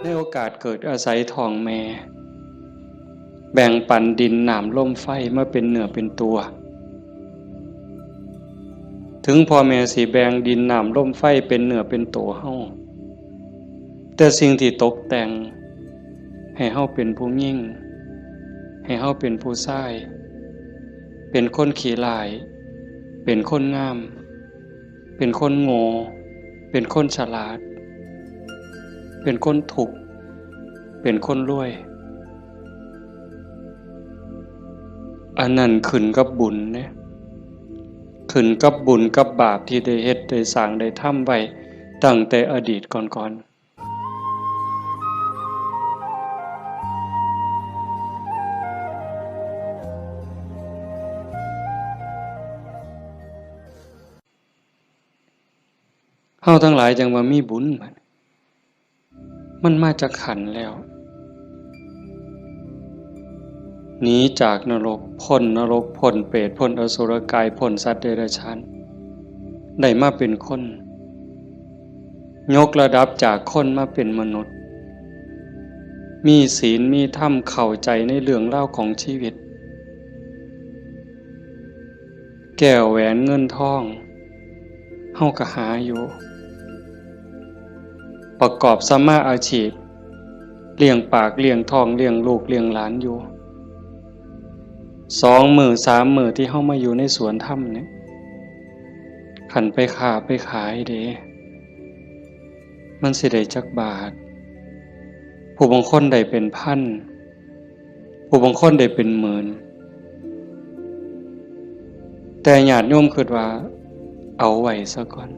ในโอกาสเกิดอาศัยท้องแม่แบ่งปันดินน้ำลมไฟมาเป็นเนื้อเป็นตัวถึงพ่อแม่สิแบ่งดินน้ำลมไฟเป็นเนื้อเป็นตัวเฮาแต่สิ่งที่ตกแต่งให้เฮาเป็นผู้ยิ่งให้เฮาเป็นผู้ชายเป็นคนขี้ร้ายเป็นคนงามเป็นคนโง่เป็นคนฉลาดเป็นคนถูกเป็นคนรวยอันนั้นขึ้นกับบุญเนี่ยขึ้นกับบุญกับบาปที่ได้เฮ็ดได้สร้างได้ทำไว้ตั้งแต่อดีตก่อนเฮาทั้งหลายจังว่ามีบุญมันมาจากขันธ์แล้วหนีจากนรกพ้นนรกพ้นเปรตพ้นอสุรกายพ้นสัตว์เดรัจฉานได้มาเป็นคนยกระดับจากคนมาเป็นมนุษย์มีศีลมีธรรมเข้าใจในเรื่องเล่าของชีวิตแก้วแหวนเงินทองเฮาก็หาอยู่ประกอบสัมมาอาชีพเลี้ยงปากเลี้ยงท้องเลี้ยงลูกเลี้ยงหลานอยู่2 มื้อ3 มื้อที่เฮามาอยู่ในสวนธรรมเนี่ยขันไปค้าไปขายเด้มันสิได้จักบาทผู้บางคนได้เป็นพันผู้บางคนได้เป็นหมื่นแต่ญาติโยมคิดว่าเอาไว้ซะก่อน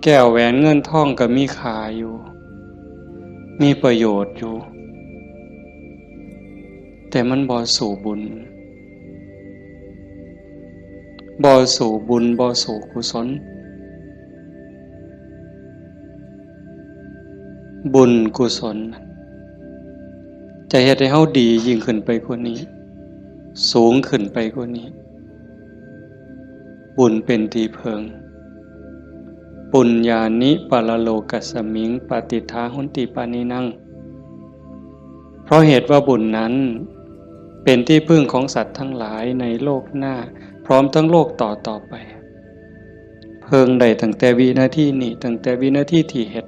แก้วแหวนเงินทองก็มีค่าอยู่มีประโยชน์อยู่แต่มันบ่สู่บุญบ่สู่บุญบ่สู่กุศลบุญกุศลจะเฮ็ดให้เฮาดียิ่งขึ้นไปกว่านี้สูงขึ้นไปกว่านี้บุญเป็นที่เพิงปุญญานิปะละโลกัสสมิงปฏิทาหุนติปานินังเพราะเหตุว่าบุญนั้นเป็นที่พึ่งของสัตว์ทั้งหลายในโลกหน้าพร้อมทั้งโลกต่อไปเพิงได้ตั้งแต่วินาทีนี้ตั้งแต่วินาทีที่เฮ็ด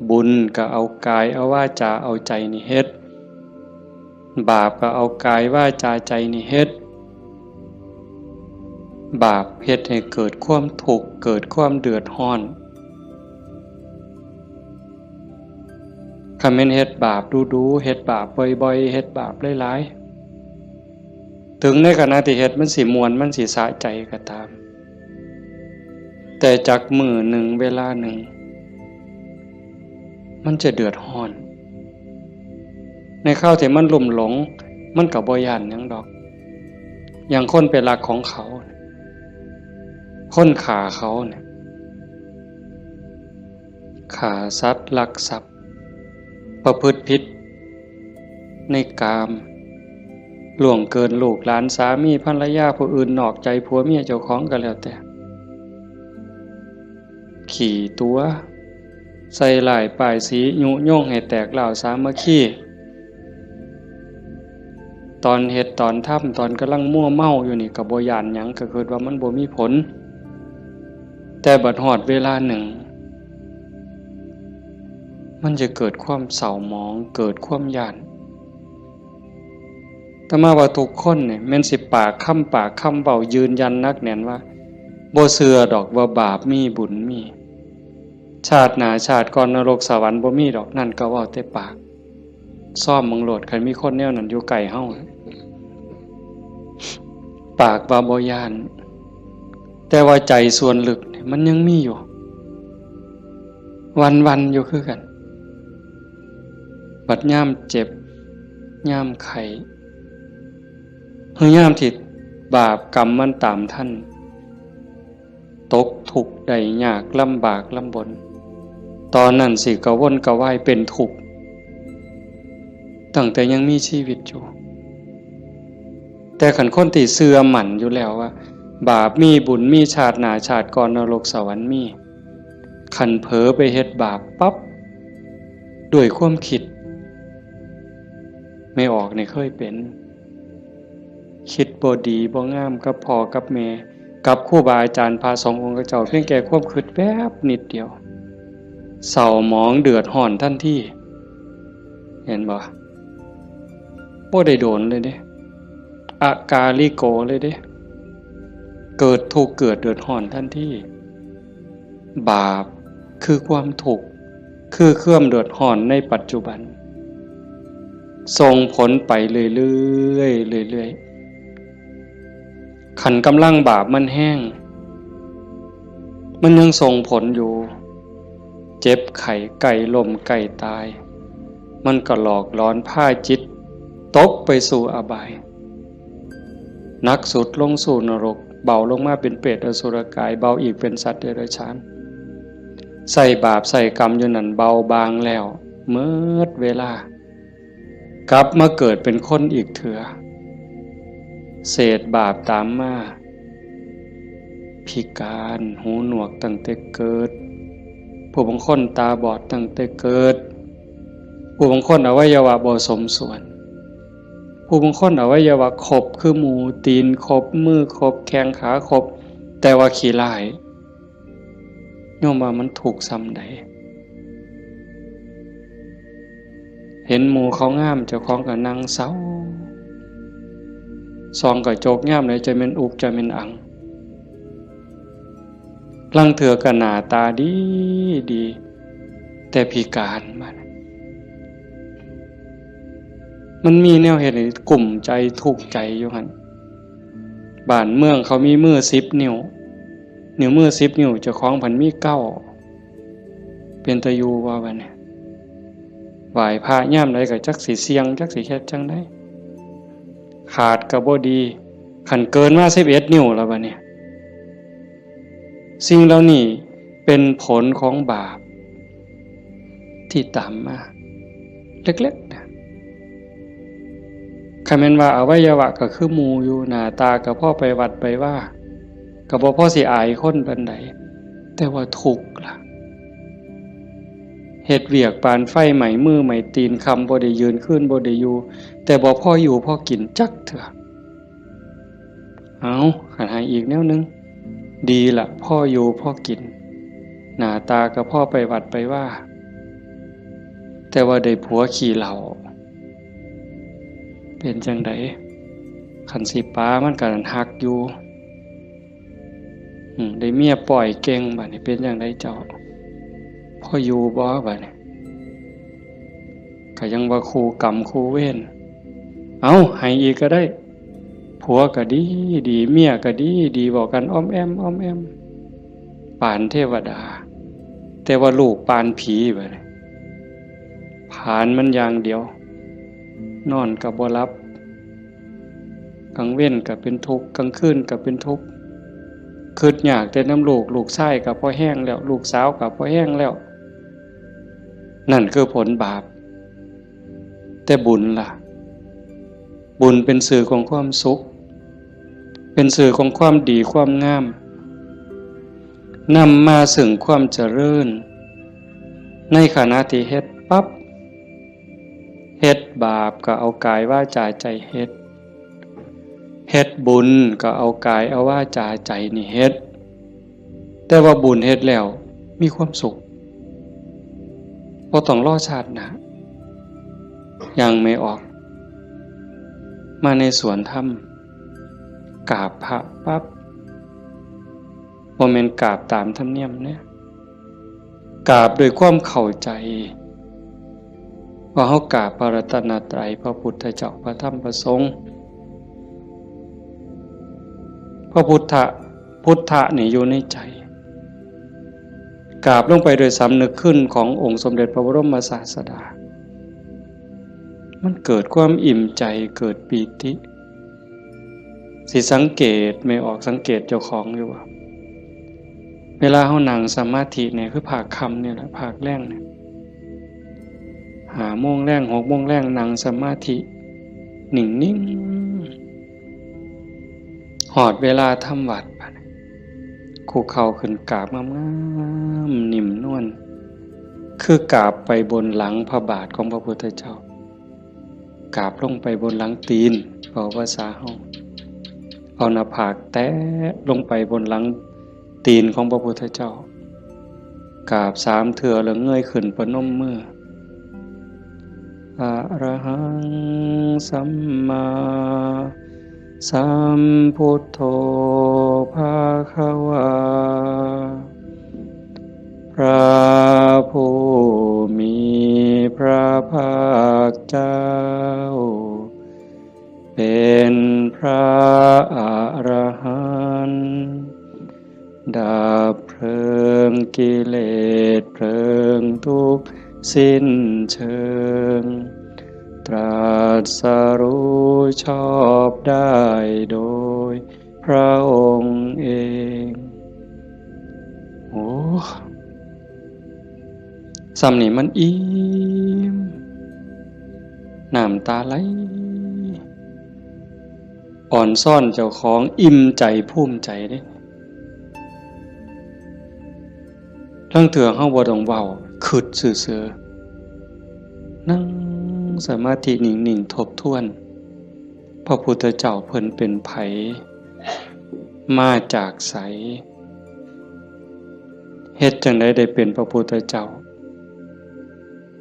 บุญก็เอากายเอาวาจาเอาใจนี่เฮ็ดบาปก็เอากายวาจาใจนี่เฮ็ดบาปเฮ็ดให้เกิดความทุกข์เกิดความเดือดร้อนคันแม่นเฮ็ดบาปดูๆเฮ็ดบาปบ่อยๆเฮ็ดบาปหลายๆถึงในขณะที่เฮ็ดมันสิม่วนมันสิสะใจก็ตามแต่จักมื้อหนึ่งเวลาหนึ่งมันจะเดือดร้อนในข้าวที่มันลุ่มหลงมันก็บ่ย้านหยังดอกอย่างคนไปรักของเขาคนฆ่าเขาเนี่ยฆ่าสัตว์ลักทรัพย์ประพฤติผิดในกามล่วงเกินลูกหลานสามีภรรยาผู้อื่นนอกใจผัวเมียเจ้าของก็แล้วแต่ขี่ตัวใส่หลายป้ายสียุโย่งให้แตกเหล่าสามัคคีตอนเฮ็ดตอนทำตอนกำลังมั่วเมาอยู่นี่ก็บ่ย้านหยังก็คิดว่ามันบ่มีผลแต่บัดฮอดเวลาหนึ่งมันจะเกิดความเศร้าหมองเกิดความย้านแต่มาว่าทุกคนเนี่ยแม่นสิปากคำเว้ายืนยันนักแน่นว่าบ่เชื่อดอกว่าบาปมีบุญมีชาติหน้าชาติก่อนนรกสวรรค์บ่มีดอกนั่นก็เว้าแต่ปากซ่อมมึงโลดคันมีคนแนวนั้นอยู่ใกล้เฮาปากว่าบ่ย้านแต่ว่าใจส่วนลึกเนี่ยมันยังมีอยู่วันๆอยู่คือกันบัดยามเจ็บยามไข้หรือยามที่บาปกรรมมันตามท่านตกทุกข์ได้ยากลำบากลำบนตอนนั้นสิกระวนกระวายเป็นทุกข์ตั้งแต่ยังมีชีวิตอยู่แต่ขันคนที่เชื่อมั่นอยู่แล้วว่าบาปมีบุญมีชาติหน้าชาติก่อนนรกสวรรค์มี ขันเผลอไปเฮ็ดบาปปั๊บด้วยความคิดไม่ออกเนี่ยเคยเป็นคิดบ่ดีบ่งามกับพ่อกับแม่กับครูบาอาจารย์พาสององค์เจ้าเพียงแค่ความคิดแป๊บนิดเดียวเศร้าหมองเดือดร้อนทันทีเห็นบ่ได้โดนเลยเด้อากาลิโกเลยเด้เกิดทุกข์เกิดเดือดร้อนทันทีบาปคือความทุกข์คือเครื่องเดือดร้อนในปัจจุบันส่งผลไปเรื่อยๆเรื่อยๆขันกำลังบาปมันแห้งมันยังส่งผลอยู่เจ็บไข้ไก่ล้มไก่ตายมันก็หลอกล้อนพาจิตตกไปสู่อบายหนักสุดลงสู่นรกเบาลงมาเป็นเปรตอสุรกายเบาอีกเป็นสัตว์เดรัจฉานใส่บาปใส่กรรมอยู่นั่นเบาบางแล้วเมื่อเวลากลับมาเกิดเป็นคนอีกเถื่อเศษบาปตามมาพิการหูหนวกตั้งแต่เกิดผู้บางคนตาบอดตั้งแต่เกิดผู้บางคนอวัยวะบ่สมส่วนผู้บางคนอวัยวะครบคือหมูตีนครบมือครบแข้งขาครบแต่ว่าขี้ร้ายโยมว่ามันถูกซ้ำใดเห็นหมูเขางามเจ้าของก็นั่งเศร้าซองก็โจกงามเลยจะเป็นอุกจะเป็นอังลังเถื่อก็หน้าตาดีดีแต่พิการมันมีแนวเหตุให้กลุ่มใจทุกข์ใจอยู่หั่นบ้านเมืองเขามีมือ10 นิ้วนิ้วมือ10 นิ้วเจ้าของพันมี9เป็นตะยูว่าบัดนี้ไหว้พระย่ามใดก็จักสิเสียงจักสิเฮ็ดจังได๋ขาดก็บ่ดีคันเกินมา11 นิ้วแล้วบัดนี้สิ่งเหล่านี้เป็นผลของบาปที่ตามมาเล็กๆนะคันแม่นว่าอวัยวะก็คือหมู่อยู่หน้าตาก็พอไปวัดไปว่าก็บ่พอสิอายคนปานใดแต่ว่าทุกข์ล่ะเฮ็ดเวียกปานไฟไหม้มือไหม้ตีนคำบ่ได้ยืนขึ้นบ่ได้อยู่แต่บ่พออยู่พอกินจักเถื่อเอาคันหาอีกแนวนึงดีล่ะพ่ออยู่พ่อกินหน้าตาก็พ่อไปวัดไปว่าแต่ว่าได้ผัวขี่เหล้าเป็นจังไดคันสิป้ามันก็หักอยู่ได้เมียปล่อยเก่งบัดนี้เป็นจังไดเจ้าพ่ออยู่บ่บัดนี้ก็ยังว่าคู่กรรมคู่เวรเอาให้อีกก็ได้ผัวก็ดีดีเมียก็ดีดีบอกกันอ้อมแอมอ้อมแอมปานเทวดาแต่ว่าลูกปานผีบัดนี้ผานมันอย่างเดียวนอนก็บ่หลับกลางเว้นก็เป็นทุกข์กลางคืนก็เป็นทุกข์คิดอยากแต่น้ำลูกชายก็พอแห้งแล้วลูกสาวก็พอแห้งแล้วนั่นคือผลบาปแต่บุญล่ะบุญเป็นสื่อของความสุขเป็นสื่อของความดีความงามนำมาซึ่งความเจริญในขณะที่เฮ็ดปั๊บเฮ็ดบาปก็เอากายวาจาใจเฮ็ดบุญก็เอากายเอาวาจาใจนี่เฮ็ดแต่ว่าบุญเฮ็ดแล้วมีความสุขบ่ต้องรอชาติหน้ายังไม่ออกมาในสวนธรรมกราบพระปั๊บบ่แม่นกราบตามธรรมเนียมเนี่ยกราบด้วยความเข้าใจว่าเฮากราบพระรัตนตรัยพระพุทธเจ้าพระธรรมพระสงฆ์พระพุทธะนี่อยู่ในใจกราบลงไปโดยสำนึกขึ้นขององค์สมเด็จพระบรมศาสดามันเกิดความอิ่มใจเกิดปีติสิสังเกตไม่ออกสังเกตเจ้าของอยู่ว่าเวลาเฮานั่งสมาธิเนี่ยคือภาคค่ำเนี่ยแหละภาคแรงเนี่ย5 โมงแรง 6 โมงแรงนั่งสมาธินิ่งๆหอดเวลาทำวัด คุกเข่าขึ้นกราบงามๆนิ่มนวลคือกราบไปบนหลังพระบาทของพระพุทธเจ้ากราบลงไปบนหลังตีนเอาภาษาเฮาเอาหน้าผากแตะลงไปบนหลังตีนของพระพุทธเจ้ากราบ3 เทื่อแล้วเงยขึ้นประนมมืออะระหังสัมมาสัมพุทโธภะคะวาพระผู้มีพระภาคเจ้าเป็นพระอรหันต์ดับเพลิงกิเลสเพลิงทุกข์สิ้นเชิงตรัสรู้ชอบได้โดยพระองค์เองโอ้ซ้ำนี่มันอิ่มน้ำตาไหลอ่อนซ่อนเจ้าของอิ่มใจภูมิใจเด้ทั้งเถื่อเฮาบ่ต้องเว้าคิดซื่อๆนั่งสมาธินิ่งๆทบทวนพระพุทธเจ้าเพิ่นเป็นไผมาจากไสเฮ็ดจังได๋ได้เป็นพระพุทธเจ้า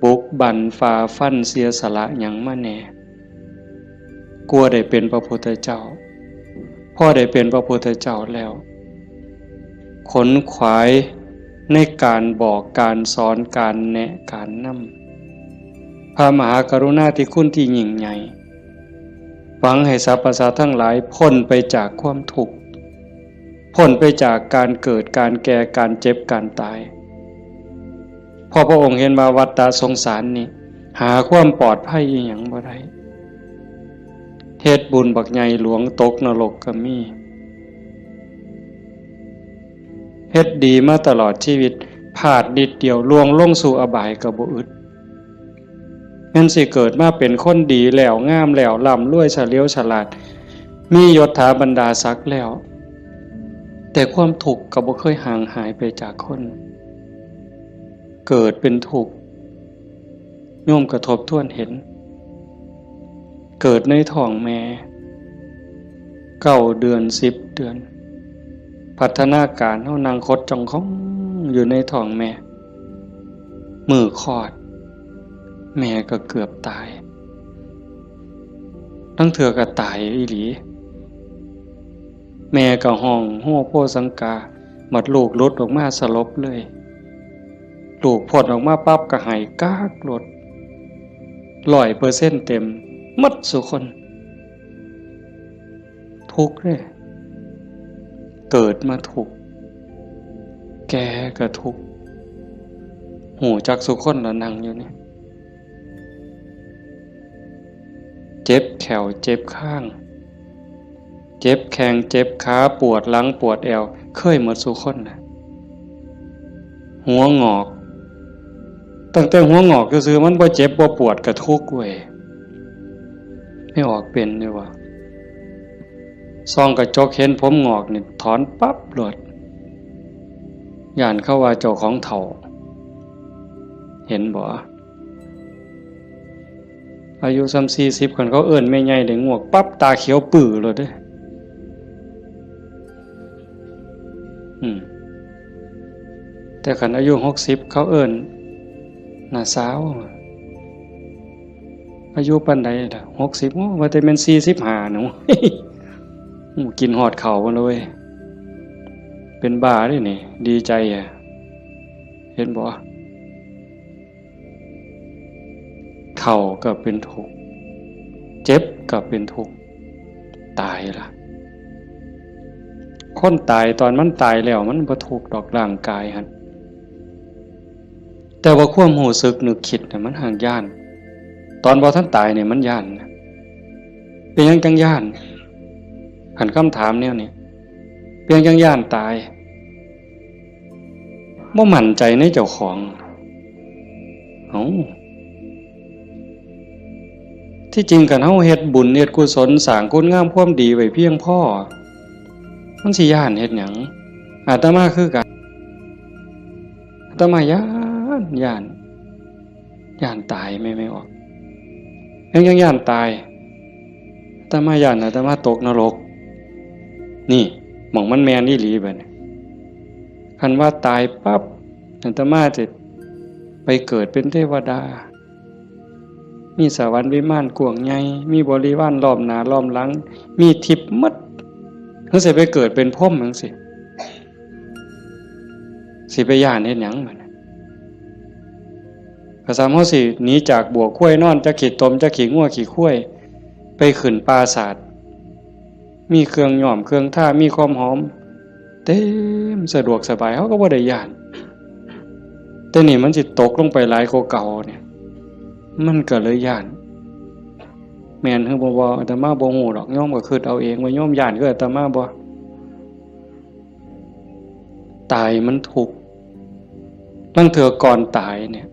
บุกบั่นฝ่าฟันเสียสละหยังมาแน่กลัวได้เป็นพระพุทธเจ้าพอได้เป็นพระพุทธเจ้าแล้วขนขวายในการบอกการสอนการแนะการนำพระมหากรุณาธิคุณที่ยิ่งใหญ่หวังให้สรรพสัตว์ทั้งหลายพ้นไปจากความทุกข์พ้นไปจากการเกิดการแก่การเจ็บการตายพอพระองค์เห็นว่าวัฏฏะสงสารนี้หาความปลอดภัยอีหยังบ่ได้เฮ็ดบุญบักใหญ่หลวงตกนรกก็มีเฮ็ดดีมาตลอดชีวิตพลาดนิดเดียวล่วงลงสู่อบายก็บ่อึดแม่นสิเกิดมาเป็นคนดีแล้วงามแล้วร่ำรวยเฉลียวฉลาดมียศถาบรรดาศักดิ์แล้วแต่ความทุกข์ก็บ่เคยห่างหายไปจากคนเกิดเป็นทุกข์โยมกระทบทวนเห็นเกิดในท้องแม่9 เดือน10 เดือนพัฒนาการเฮานั่งคดจ้องของอยู่ในท้องแม่มือคลอดแม่ก็เกือบตายทั้งเถื่อก็ตายอีหลีแม่ก็ห้องโฮโพสังกาหมดลูกหลุดออกมาสลบเลยลูกพดออกมาปั๊บก็หายกากหลด100%เต็มหมดสุคนทุกข์เลยเกิดมาทุกข์แก่ก็ทุกข์หูจักสุคนแล้วนั่งอยู่นี่เจ็บแขวเจ็บข้างเจ็บแข้งเจ็บขาปวดหลังปวดเอวเคยหมดสุคนนะหัวงอกตั้งแต่หัวงอกก็คือมันบ่เจ็บบ่ปวดก็ทุกข์เว้ยไม่ออกเป็นเลยว่ะซองกระจกเห็นผมงอกนี่ถอนปั๊บโลดย่านเข้าว่าเจ้าของเฒ่าเห็นบ่อายุ40คนเขาเอิ้นแม่ใหญ่ได้งวกปั๊บตาเขียวปื้อโลดเด้แต่คันอายุ60เขาเอิ้นน่าสาวอายุปานใดล่ะ60ว่าแต่แม่น45หนู กินฮอดข้าวบ่เลยเป็นบ้าเด้นี่ดีใจอ่ะเห็นบ่เฒ่าก็เป็นทุกข์เจ็บก็เป็นทุกข์ตายล่ะคนตายตอนมันตายแล้วมันบ่ทุกข์ดอกร่างกายหั่นแต่ว่าความรู้สึกนึกคิดน่ะมันห่างย่านตอนบ่ทันตายเนี่ยมันย่านเป็นหยังจังย่านคันคำถามแนวนี้เป็นหยังจังย่านตายบ่มั่นใจในเจ้าของที่จริงกันเฮาเฮ็ดบุญเฮ็ดกุศลสร้างคุณงามความดีไว้เพียงพอมันสิย่านเฮ็ดหยัง อาตมาคือกันอาตมาย่านตายไม่ออกยังย่านตายอาตมาย่านอาตมาตกนรกนี่หม่องมันแมนอีหลีบัดนี้คันว่าตายปั๊บอาตมาจะไปเกิดเป็นเทวดามีสวรรค์วิมานกว้างใหญ่มีบริวารล้อมหน้าล้อมหลังมีทิพย์หมดจังสิไปเกิดเป็นพรหมจังสิไปย่านเฮ็ดหยังบัดนี้ก็สามเฮาสิหนีจากบัวข้วยนอนจะขี่ตมจะขี่งัวขี่ข้วยไปขึ้นปราสาทมีเครื่องหอมเครื่องท่ามีความหอมเต็มสะดวกสบายเฮาก็บ่ได้ย่านแต่นี่มันสิตกลงไปหลายกว่าเก่าเนี่ยมันก็เลยย่านแม่นคือบ่อาตมาบ่ฮู้ดอกโยมก็คิดเอาเองว่าโยมย่านคืออาตมาบ่ตายมันทุกข์ลางเทื่อก่อนตายเนี่ย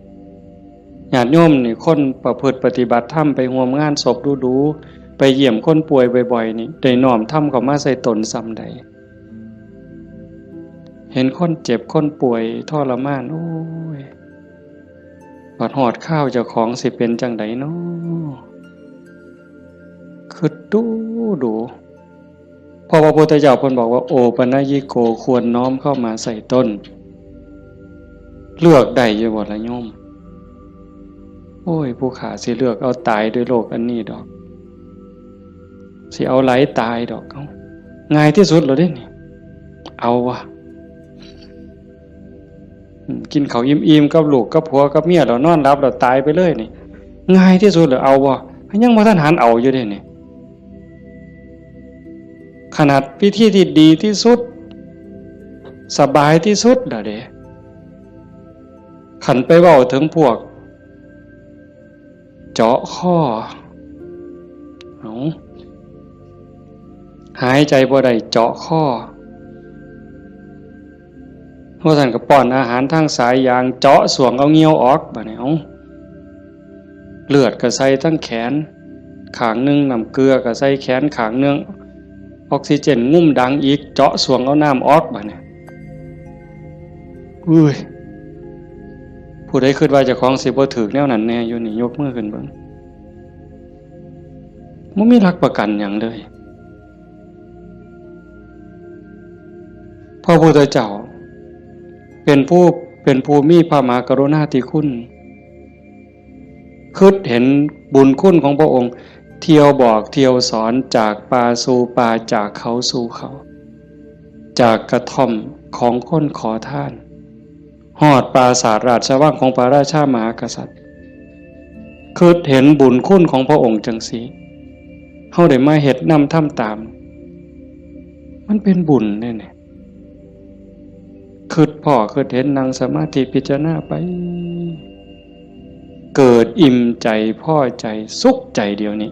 ญาติโยมนี่คนประพฤติปฏิบัติธรรมไปร่วมงานศพดูๆไปเยี่ยมคนป่วยบ่อยๆนี่ได้น้อมธรรมเข้ามาใส่ตนซ้ำใดเห็นคนเจ็บคนป่วยทรมานโอ้ยบัดฮอดข้าวเจ้าของสิเป็นจังไดน้อคือดูเพราะพระพุทธเจ้าเพิ่นบอกว่าโอปัญญิโกควรน้อมเข้ามาใส่ต้นเลือกได้อยู่บ่ล่ะโยมโอ้ยผู้ขาสิเลือกเอาตายด้วยโรคอันนี้ดอกสิเอาไหลตายดอกเอาง่ายที่สุดแล้วเด้นี่เอาวะกินข้าวอิ่มๆกับลูกกับผัวกับเมียแล้วนอนหลับแล้วตายไปเลยนี่ง่ายที่สุดแล้วเอาวะยังบ่ทันหันเอาอยู่เด้นี่ขนาดพิธีที่ดีที่สุดสบายที่สุดล่ะเด้ขันไปเว้าถึงพวกเจาะข้อหายใจบ่ได้เจาะข้อพวกท่านก็ป้อนอาหารทางสายยางเจาะสวงเอาเงี้ยวออกบัดนี้เลือดก็ใส่ทั้งแขนข้างนึงน้ำเกลือก็ใส่แขนข้างนึงออกซิเจนงุ่มดังอีกเจาะสวงเอาน้ำออกบัดนี้อุ้ยผู้ใดคิดว่าเจ้าของสิบ่ถูกแนวนั้นแน่อยู่นี่ยกมือขึ้นเบิ่งบ่มีหลักประกันหยังเลยพระพุทธเจ้าเป็นผู้มีพระมหากรุณาธิคุณคิดเห็นบุญคุณของพระองค์เที่ยวบอกเที่ยวสอนจากป่าสู่ป่าจากเขาสู่เขาจากกระท่อมของคนขอทานฮอดปราสาทราชวังของพระราชามหากษัตริย์คิดเห็นบุญคุณของพระองค์จังซี่เฮาได้มาเฮ็ดนำทำตามมันเป็นบุญแน่ๆคิดพ่อคิดเห็นนั่งสมาธิพิจารณาไปเกิดอิ่มใจพอใจสุขใจเดียวนี้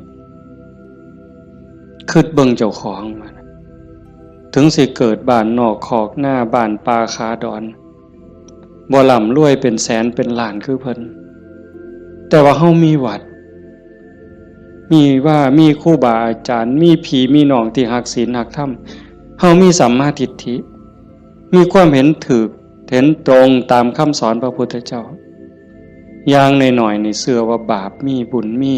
คิดเบิ่งเจ้าของมันถึงสิเกิดบ้านนอกคอกหน้าบ้านป่าคาดอนบ่ร่ำรวยเป็นแสนเป็นล้านคือเพิ่นแต่ว่าเฮามีวัดมีครูบาอาจารย์มีพี่มีน้องที่รักศีลรักธรรมเฮามีสัมมาทิฏฐิมีความเห็นถูกเห็นตรงตามคำสอนพระพุทธเจ้าอย่างน้อยๆนี่เชื่อว่าบาปมีบุญมี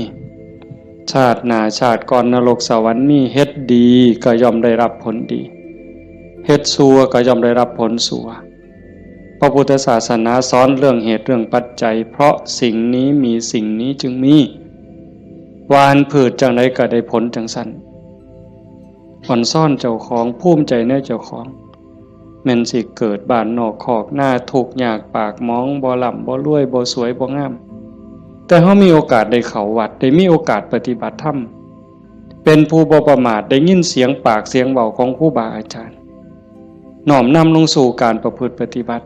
ชาติหน้าชาติก่อนนรกสวรรค์มีเฮ็ดดีก็ย่อมได้รับผลดีเฮ็ดชั่วก็ย่อมได้รับผลชั่วพระพุทธศาสนาสอนเรื่องเหตุเรื่องปัจจัยเพราะสิ่งนี้มีสิ่งนี้จึงมีหวานพืชจังไดก็ได้ผลจังซั่นอ่อนซ่อนเจ้าของภูมิใจในเจ้าของแม่นสิเกิดบ้านนอกคอกหน้าทุกข์ยากปากหมองบ่ร่ำบ่รวยบ่สวยบ่งามแต่เฮามีโอกาสได้เข้าวัดได้มีโอกาสปฏิบัติธรรมเป็นผู้บ่ประมาทได้ยินเสียงปากเสียงเว้าของครูบาอาจารย์น้อมนำลงสู่การประพฤติปฏิบัติ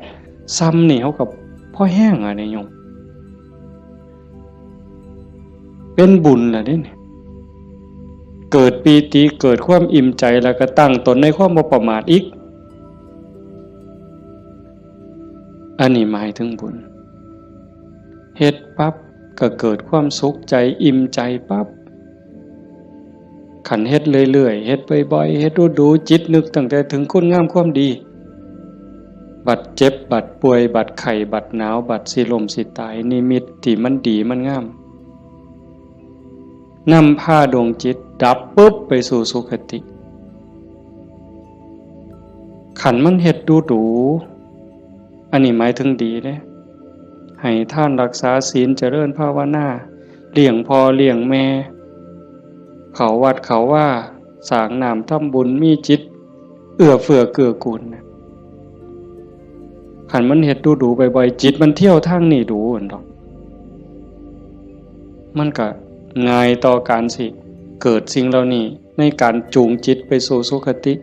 ซ้ำนี่เฮากับพ่อแห้งอ่ะเนี่ยโยมเป็นบุญล่ะนี่เกิดปีติเกิดความอิ่มใจแล้วก็ตั้งตนในความบ่ประมาทอีกอันนี้หมายถึงบุญเฮ็ดปั๊บก็เกิดความสุขใจอิ่มใจปั๊บขันเฮ็ดเรื่อยๆเฮ็ดบ่อยๆเฮ็ดดูๆจิตนึกตั้งแต่ถึงคุณงามความดี บัดเจ็บบัดป่วยบัดไข้บัดหนาวบัดสิลมสิตายนิมิตที่มันดีมันงามนำพาดวงจิตดับปุ๊บไปสู่สุคติขันมันเฮ็ดดูอันนี้หมายถึงดีเด้ให้ท่านรักษาศีลเจริญภาวนาเลี้ยงพ่อเลี้ยงแม่เขาวัดเขาว่าสร้างน้ำทำบุญมีจิตเอื้อเฟื้อเกื้อกูลขันมันเฮ็ดดูบ่อยๆจิตมันเที่ยวทางนี้ดูอันดอกมันก็ง่ายต่อการสิเกิดสิ่งเหล่านี้ในการจูงจิตไปสู่สุคติ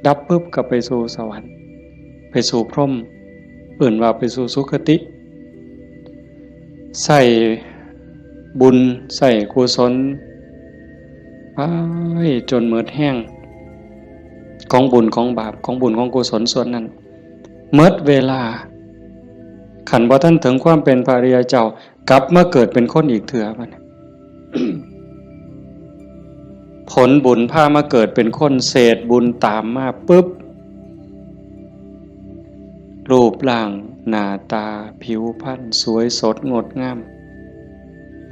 ดับปุ๊บก็ไปสู่สวรรค์ไปสู่พรหมเอื่นว่าไปสู่สุคติใส่บุญใส่กุศลไปจนหมดแห้งของบุญของบาปของบุญของกุศลส่วนนั้นหมดเวลาขันบ่ท่านถึงความเป็นพระอริยเจ้ากลับมาเกิดเป็นคนอีกเถื่อบัดนี้ ผลบุญพามาเกิดเป็นคนเศษบุญตามมาปุ๊บรูปร่างหน้าตาผิวพรรณสวยสดงดงาม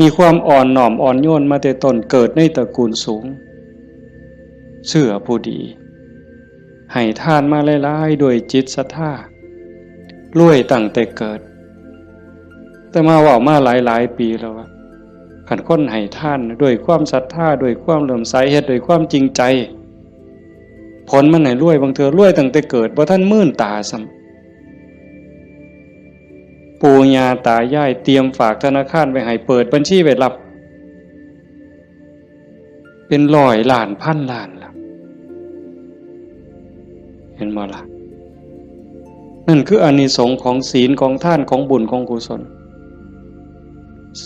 มีความอ่อนน้อมอ่อนโยนมาแต่ต้นเกิดในตระกูลสูงเชื่อผู้ดีให้ทานมาหลายๆด้วยจิตศรัทธารวยตั้งแต่เกิดแต่มาว่ามาหลายปีแล้วว่าขันคนให้ท่านด้วยความศรัทธาด้วยความเลื่อมใสเฮ็ดด้วยความจริงใจผลมันให้รวยบางเทื่อรวยตั้งแต่เกิดบ่ทันมื่นตาซ้ำปู่ย่าตายายเตรียมฝากธนาคารไว้ให้เปิดบัญชีไว้รับเป็นร้อยล้านพันล้านล่ะเห็นบ่ล่ะนั่นคืออานิสงส์ของศีลของทานของบุญของกุศล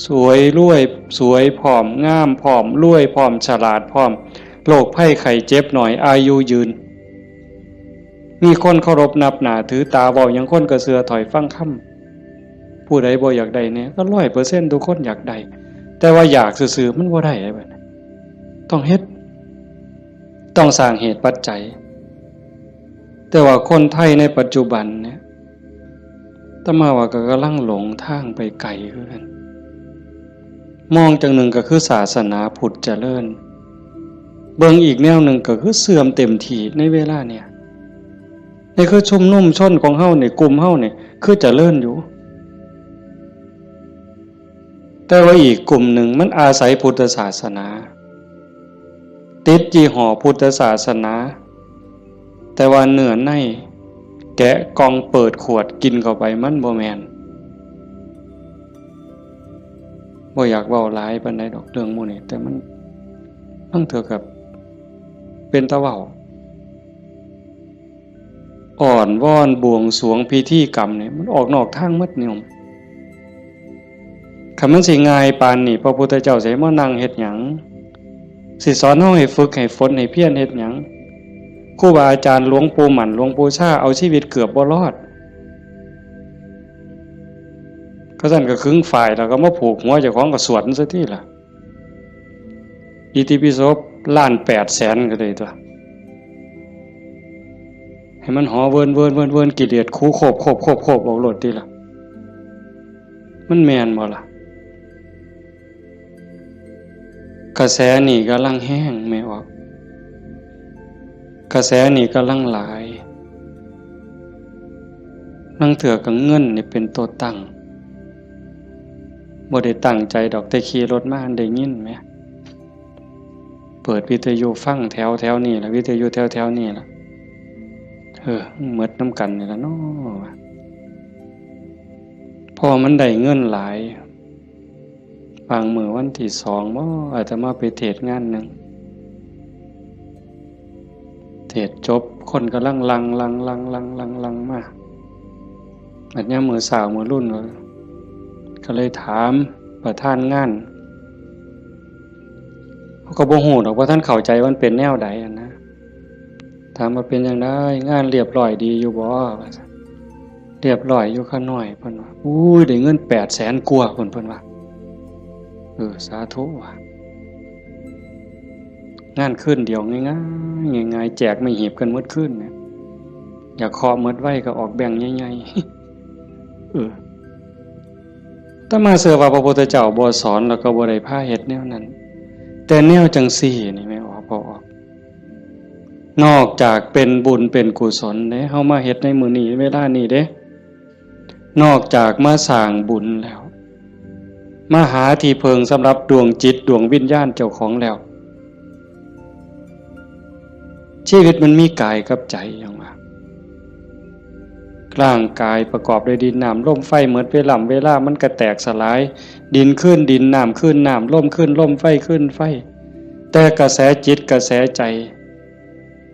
สวยรวยสวยผอมงามผอมรวยผอมฉลาดผอมโรคภัยไข้เจ็บหน่อยอายุยืนมีคนเคารพนับหน้าถือตาเว้าหยังคนก็เชื่อถอยฟังคำผู้ใดบ่อยากได้เนี่ยก็ 100% ทุกคนอยากได้แต่ว่าอยากซื่อๆมันบ่ได้แบบนั้นต้องเฮ็ดต้องสร้างเหตุปัจจัยแต่ว่าคนไทยในปัจจุบันเนี่ยอาตมาว่าก็กำลังหลงทางไปไกลคือกันมองจังหนึ่งก็คือศาสนาพุทธเจริญเบิ่งอีกแนวหนึ่งก็คือเสื่อมเต็มทีในเวลาเนี่ยนี่คือชุมนุมชนของเฮาเนี่ยกลุ่มเฮาเนี่ยคือเจริญอยู่แต่ว่าอีกกลุ่มหนึ่งมันอาศัยพุทธศาสนาติดยี่ห้อพุทธศาสนาแต่ว่าเนื้อในแกะกล่องเปิดขวดกินเข้าไปมันบ่แม่นบ่อยากเว้าหลายปานใดดอกเรื่องหมู่นี้แต่มันต้องเถือกับเป็นตะเว้าอ่อนวอนบวงสรวงพิธีกรรมเนี่ยมันออกนอกทางหมดนิยมคันมันสิง่ายปานนี้พระพุทธเจ้าสิมานั่งเฮ็ดหยังสิสอนเฮาให้ฝึกให้ฝนให้เพียรเฮ็ดหยังครูบาอาจารย์หลวงปู่หมั่นหลวงปู่ชาเอาชีวิตเกือบบ่รอดก็สั่นก็ครึ่งฝ่ายแล้วก็มาผูกหัวเจ้าของก็สวดซะทีล่ะอิติปิโส1,800,000ก็ได้ตัวให้มันหอเวินกิเลสคูโคบเอาโลดติล่ะมันแม่นบ่ล่ะกระแสนี่กำลังแห้งไม่ออกกระแสนี่กำลังหลายนั่งเถื่อกับเงินนี่เป็นตัวตั้งบ่ได้ตั้งใจดอกแต่ขี่รถมาได้ยินไหมเปิดวิทยุฟังแถวนี่ล่ะวิทยุแถวนี่ล่ะหมดน้ำกันนี่ล่ะเนาะพอมันได้เงินหลายบางมื้อวันที่2บ่อาตมาไปเทศงานนึงเทศจบคนกำลังลังมาอันนี้มื้อสาวมื้อรุ่นก็เลยถามประธานงานเขาก็บ่ฮู้ดอกว่าท่านเข้าใจว่ามันเป็นแนวใดนะถามว่าเป็นจังได๋งานเรียบร้อยดีอยู่บ่เรียบร้อยอยู่ค่าน้อยเพิ่นว่าอุ้ยได้เงิน 800,000 กว่าเพิ่นว่าสาธุว่ะงานคืนเดียวง่ายๆแจกไม่หีบกันหมดคืนเนี่ย อยากเคาะเมิดไว้ก็ออกแบ่งใหญ่ๆถ้ามาเสือว่าพระพุทธเจ้าบ่สอนแล้วก็บ่ได้พาเฮ็ดแนวนั้นแต่แนวจังซี่นี่ไม่ออกบ่ออกนอกจากเป็นบุญเป็นกุศลเด้เฮามาเฮ็ดในมื้อนี้เวลานี้เด้นอกจากมาสร้างบุญแล้วมาหาที่เพิงสำหรับดวงจิตดวงวิญญาณเจ้าของแล้วชีวิตมันมีกายกับใจอย่างว่าร่างกายประกอบด้วยดินน้ำลมไฟเหมือนเวลามันก็แตกสลายดินขึ้นดินน้ำขึ้นน้ำลมขึ้นลมไฟขึ้นไฟแต่กระแสจิตกระแสใจ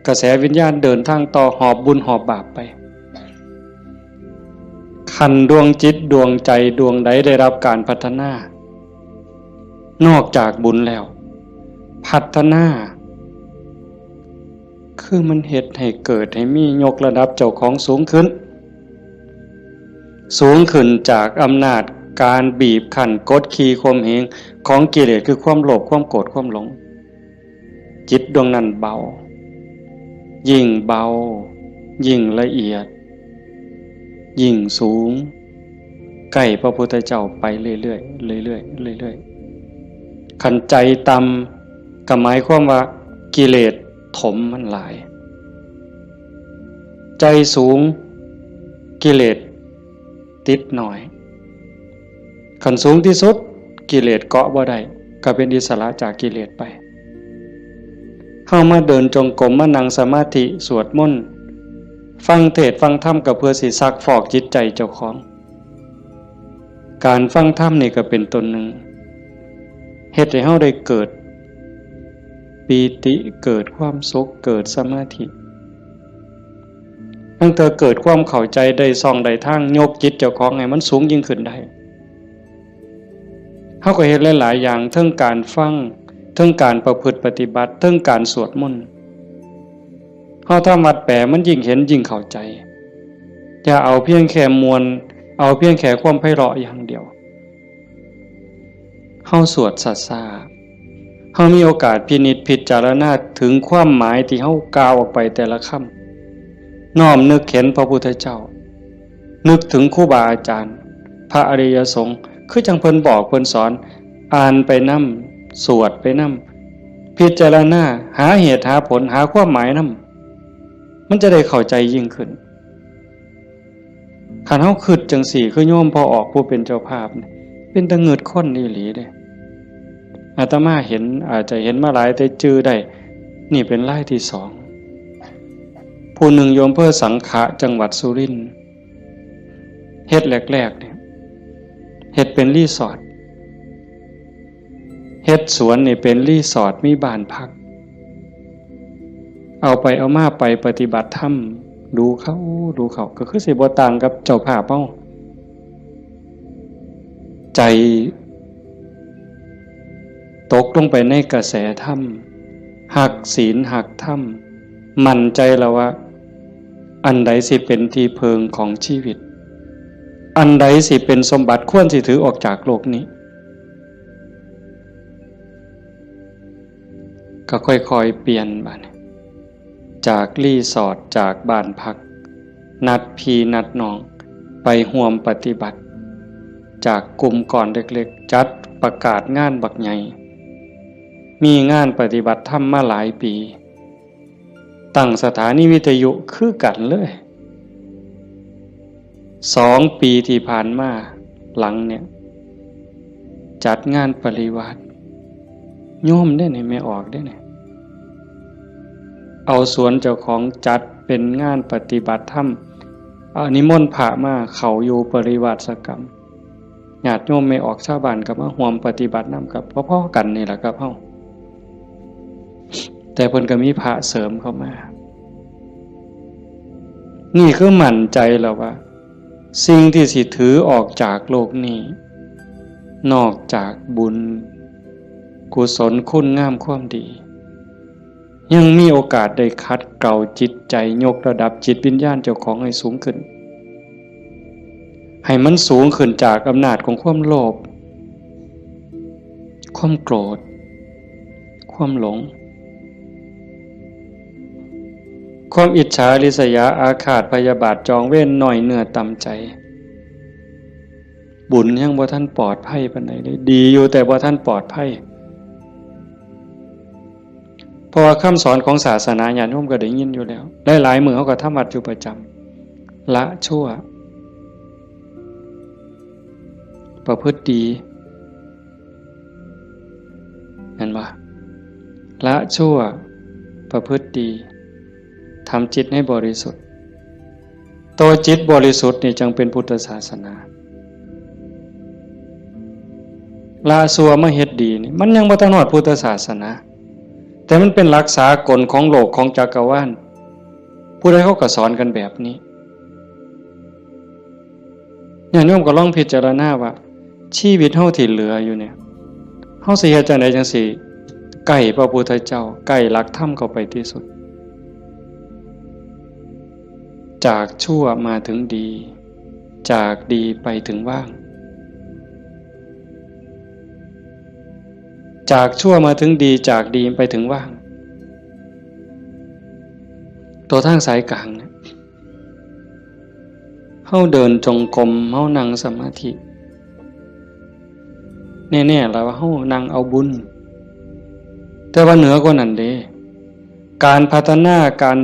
กระแสวิญญาณเดินทางต่อหอบบุญหอบบาปไปขันดวงจิตดวงใจดวงใดได้รับการพัฒนานอกจากบุญแล้วพัฒนาคือมันเฮ็ดให้เกิดให้มียกระดับเจ้าของสูงขึ้นจากอำนาจการบีบคั้นกดขี่ข่มเหงของกิเลสคือความโลภความโกรธความหลงจิตดวงนั้นเบายิ่งเบายิ่งละเอียดยิ่งสูงใกล้พระพุทธเจ้าไปเรื่อยๆเรื่อยๆเรื่อยๆขันใจต่ำก็หมายความว่ากิเลสถมมันหลายใจสูงกิเลสติดหน่อยขันสูงที่สุดกิเลสเกาะบ่ได้ก็เป็นอิสระจากกิเลสไปเข้ามาเดินจงกรมมานั่งสมาธิสวดมนต์ฟังเทศน์ฟังธรรมก็เพื่อสิซักฟอกจิตใจเจ้าของการฟังธรรมนี่ก็เป็นตนหนึ่งเฮ็ดให้เฮาได้เกิดปีติเกิดความสุขเกิดสมาธิตั้งแต่เกิดความเข้าใจได้ส่องได้ทางยกจิตเจ้าของให้มันสูงยิ่งขึ้นได้เฮาก็เฮ็ดหลายๆอย่างทั้งการฟังทั้งการประพฤติปฏิบัติทั้งการสวดมนต์เฮาทำวัดแปลมันยิ่งเห็นยิ่งเข้าใจอย่าเอาเพียงแค่มวลเอาเพียงแค่ความไพเราะอย่างเดียวเฮาสวดซ่าๆเฮามีโอกาสพินิจพิจารณาถึงความหมายที่เฮากล่าวออกไปแต่ละคำน้อมนึกเห็นพระพุทธเจ้านึกถึงครูบาอาจารย์พระอริยสงฆ์คือจังเพิ่นบอกเพิ่นสอนอ่านไปนำสวดไปนำพิจารณาหาเหตุหาผลหาความหมายนำมันจะได้เข้าใจยิ่งขึ้นคันเฮาคิดจังสี่คือโยมพอออกผู้เป็นเจ้าภาพเป็นตะเงิดคนอีหลีเด้อาตมาเห็นอาจจะเห็นมาหลายแต่จื้อได้นี่เป็นรายที่สองผู้หนึ่งโยมเพื่อสังขะจังหวัดสุรินทร์เฮ็ดแรกๆเนี่ยเฮ็ดเป็นรีสอร์ทเฮ็ดสวนนี่เป็นรีสอร์ทมีบ้านพักเอาไปเอามาไปปฏิบัติธรรมดูเขาก็คือสิบ่ต่างกับเจ้าภาพเฮาใจตกลงไปในกระแสธรรมหักศีลหักธรรมมั่นใจแล้วว่าอันใดสิเป็นที่เพิงของชีวิตอันใดสิเป็นสมบัติควรสิถือออกจากโลกนี้ก็ค่อยๆเปลี่ยนบัดจากรีสอร์ทจากบ้านพักนัดพี่นัดน้องไปร่วมปฏิบัติจากกลุ่มก่อนเล็กๆจัดประกาศงานบักใหญ่มีงานปฏิบัติธรรมมาหลายปีตั้งสถานีวิทยุคือกันเลย2 ปีที่ผ่านมาหลังเนี่ยจัดงานปริวาสโยมได้ไหนไม่ออกได้ไหนเอาสวนเจ้าของจัดเป็นงานปฏิบัติธรรมนิมนต์พระมาเขาอยู่ปริวาสกรรมญาติโยมไม่ออกชาวบ้านกับมาร่วมปฏิบัตินำกับพ่อๆกันนี่แหละครับเฮาแต่เพิ่นก็มีพระเสริมเข้ามานี่คือมั่นใจแล้วว่าสิ่งที่สิถือออกจากโลกนี้นอกจากบุญกุศลคุณงามความดียังมีโอกาสได้คัดเกลาจิตใจยกระดับจิตวิญญาณเจ้าของให้สูงขึ้นให้มันสูงขึ้นจากอำนาจของความโลภความโกรธความหลง ความอิจฉาริษยาอาฆาตพยาบาทจองเว้นหน่อยเนื้อต่ำใจบุญยังบ่ท่านปลอดภัยปานใดเลยดีอยู่แต่บ่ท่านปลอดภัยเพราะว่าคำสอนของศาสนาญาติโยมก็ได้ยินอยู่แล้วหลายๆมื้อเฮาก็ทำวัดอยู่ประจำละชั่วประพฤติดีเห็นบ่ละชั่วประพฤติดีทำจิตให้บริสุทธิ์ตัวจิตบริสุทธิ์นี่จึงเป็นพุทธศาสนาละชั่วมาเฮ็ดดีนี่มันยังบ่ทันฮอดพุทธศาสนาแต่มันเป็นหลักษากลของโลกของจักรวาลผู้ใดเขาก็สอนกันแบบนี้ญาติโยมก็ลองพิจารณาว่าชีวิตเฮาที่เหลืออยู่เนี่ยเฮาสิเฮ็ดจังได๋จังสิใกล้พระพุทธเจ้าใกล้หลักธรรมเข้าไปที่สุดจากชั่วมาถึงดีจากดีไปถึงว่างจากชั่วมาถึงดีจากดีไปถึงว่างตัวทางสายกลางเนี่ยเฮาเดินจงกรมเฮานั่งสมาธิแน่ๆแล้วว่าเฮานั่งเอาบุญแต่ว่าเหนือกว่านั้นเด้การพัฒนาการ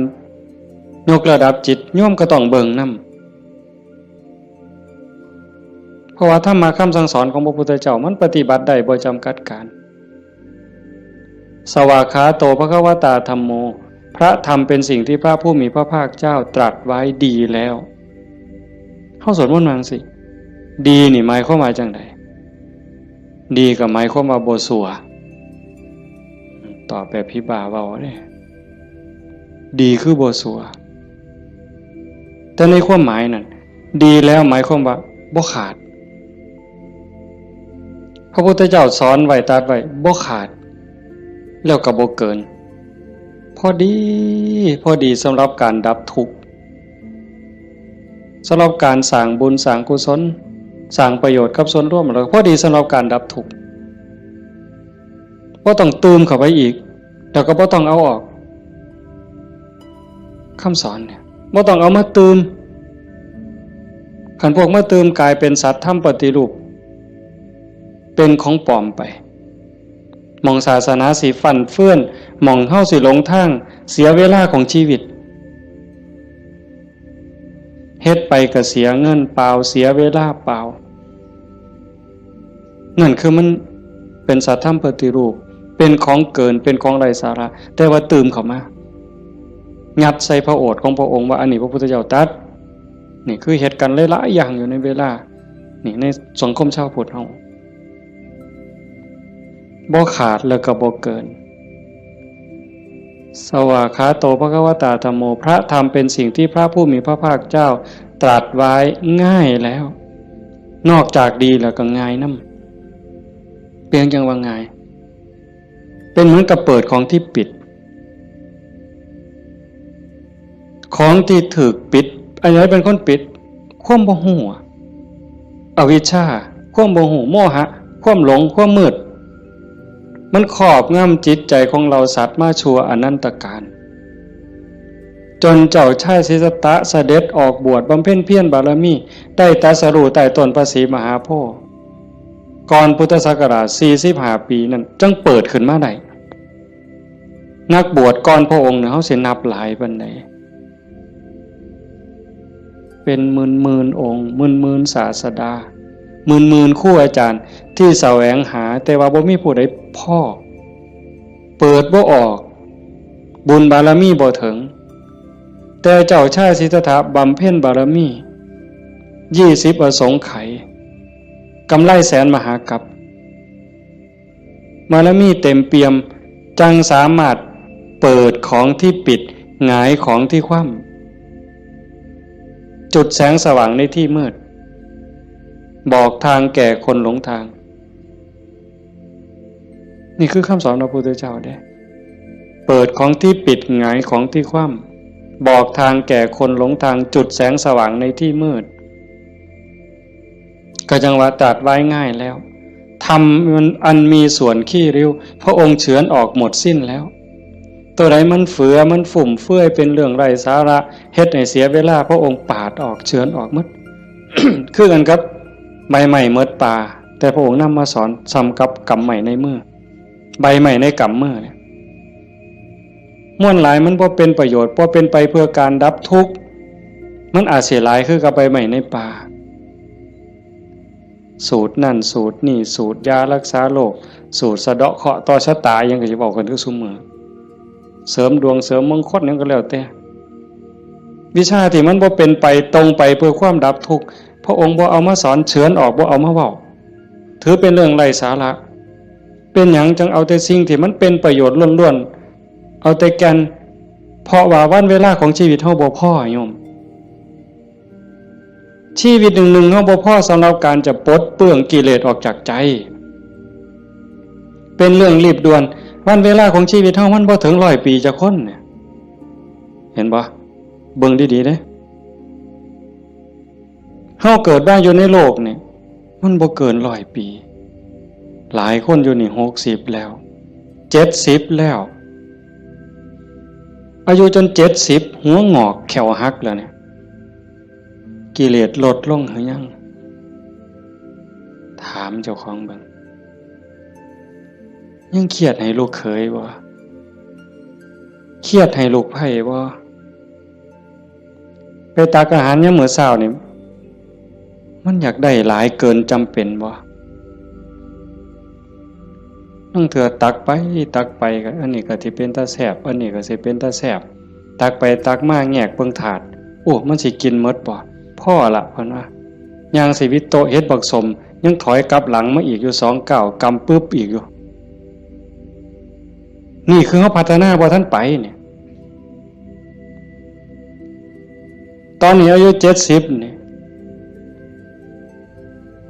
ยกระดับจิตโยมก็ต้องเบิ่งนำเพราะว่าธรรมะคำสั่งสอนของพระพุทธเจ้ามันปฏิบัติได้บ่จำกัดการสวากขาโตภควตาธัมโมพระธรรมเป็นสิ่งที่พระผู้มีพระภาคเจ้าตรัสไว้ดีแล้วเฮาสวดมนต์ว่าจังซี่ดีนี่หมายความว่าจังได๋ดีก็หมายความว่าบ่ชั่วตอบแบบพี่บ่าเว้าเด้ดีคือบ่ชั่วแต่ในความหมายนั้นดีแล้วหมายความว่าบ่ขาดพระพุทธเจ้าสอนไว้ตรัสไว้บ่ขาดแล้วก็บ่เกินพอดีสำหรับการดับทุกข์สำหรับการสร้างบุญสร้างกุศลสร้างประโยชน์กับส่วนรวมแล้วพอดีสำหรับการดับทุกข์บ่ต้องเติมเข้าไปอีกแล้วก็บ่ต้องเอาออกคำสอนเนี่ยบ่ต้องเอามาเติมคันพวกมาเติมกลายเป็นสัตว์ทำปฏิรูปเป็นของปลอมไปมองศาสนาสิฟั่นเฟื่อนมองเฮาสิหลงทางเสียเวลาของชีวิตเฮ็ดไปก็เสียเงินเปล่าเสียเวลาเปล่านั่นคือมันเป็นสัตว์ทำปฏิรูปเป็นของเกินเป็นของไร้สาระแต่ว่าเติมเข้ามางัดใส่พระโอษฐ์ของพระองค์ว่าอันนี้พระพุทธเจ้าตรัสนี่คือเหตุการณ์หลายๆอย่างอยู่ในเวลานี่ในสังคมชาวพุทธเฮาบ่ขาดแล้วก็บ่เกินสวากขาโตภควตาธัมโมพระธรรมเป็นสิ่งที่พระผู้มีพระภาคเจ้าตรัสไว้ง่ายแล้วนอกจากดีแล้วก็ง่ายนำเพียงจังว่าง่ายเป็นเหมือนกับเปิดของที่ปิดของที่ถูกปิดอันไหนเป็นคนปิดความบ่ฮู้อวิชชาความบ่ฮู้โมหะความหลงความมืดมันครอบงำจิตใจของเราสัตว์มาชั่วอนันตกาลจนเจ้าชายสิทธัตถะเสด็จออกบวชบำเพ็ญเพียรบารมีได้ตรัสรู้ใต้ต้นพระศรีมหาโพธิ์ก่อนพุทธศักราช45ปีนั้นจึงเปิดขึ้นมาได้นักบวชก่อนพระองค์เนี่ยเฮาสินับหลายปานใดเป็นหมื่นองค์หมื่นศาสดาหมื่นครูอาจารย์ที่แสวงหาแต่ว่าบ่มีผู้ใดพอเปิดบ่ออกบุญบารมีบ่ถึงแต่เจ้าชายสิทธัตถะบำเพ็ญบารมี20อสงไขยกำไรแสนมหากัปบารมีเต็มเปี่ยมจังสามารถเปิดของที่ปิดหงายของที่คว่ำจุดแสงสว่างในที่มืดบอกทางแก่คนหลงทางนี่คือคำสอนพระพุทธเจ้าเด้เปิดของที่ปิดหงายของที่คว่ำบอกทางแก่คนหลงทางจุดแสงสว่างในที่มืดก็จังว่าตรัสไว้ง่ายแล้วธรรมมันอันมีส่วนขี้ริ้วพระองค์เฉือนออกหมดสิ้นแล้ว ตัวไหนมันเฟือมันฝุ่มเฟื่อยเป็นเรื่องไร้สาระเฮ็ดให้เสียเวลาพระองค์ปาดออกเฉือนออกหมด คือกันครับใบใหม่เมดป่าแต่พระองค์นำมาสอนซ้ำกับกำใหม่ในมือใบใหม่ในกำมือเนี่ยม่วนหลายมันบ่เป็นประโยชน์บ่เป็นไปเพื่อการดับทุกข์มันอาจเสียหลายคือกับใบใหม่ในป่าสูตรนั่นสูตรนี่สูตรยารักษาโรคสูตรสะเดาะเคราะห์ต่อชะตายังก็สิบอกกันคือซุมื้อเสริมดวงเสริมมงคลนั่นก็แล้วแต่วิชาที่มันบ่เป็นไปตรงไปเพื่อความดับทุกข์พระองค์บ่เอามาสอนเฉือนออกบ่เอามาเว้าถือเป็นเรื่องไร้สาระเป็นหยังจังเอาแต่สิ่งที่มันเป็นประโยชน์ล้วนๆเอาแต่แก่นเพราะว่าวันเวลาของชีวิตเฮาบ่พอโยมชีวิตหนึ่งๆเฮาบ่พอสำหรับการจะปลดเปลื้องกิเลสออกจากใจเป็นเรื่องรีบด่วนวันเวลาของชีวิตเฮามันบ่ถึง100 ปีจะคนเนี่ยเห็นบ่เบิ่งดีๆเด้เฮาเกิดมาอยู่ในโลกนี่มันบ่เกิน100 ปีหลายคนอยู่นี่60แล้ว70แล้วอายุจน70หัวงอกแขวหักแล้วเนี่ยกิเลสลดลงหรือยังถามเจ้าของเบิ่งยังเครียดให้ลูกเขยบ่เครียดให้ลูกไผ่บ่ไปตักอาหารยามมื้อเช้านี่มันอยากได้หลายเกินจำเป็นบ่นั่งเถื่อตักไปก็อันนี้ก็สิเป็นตาแซ่บอันนี้ก็สิเป็นตาแซ่บตักไปตักมาแงกเบิ่งถาดโอ้มันสิกินหมดบ่พ่อละเพิ่นว่าย่างสิวิโตเฮ็ดบักสมยังถอยกลับหลังมาอีกอยู่2 ก้าวกำปึ๊บอีกอยู่นี่คือเฮาพัฒนาบ่ทันไปเนี่ยตอนนี้อายุ70นี่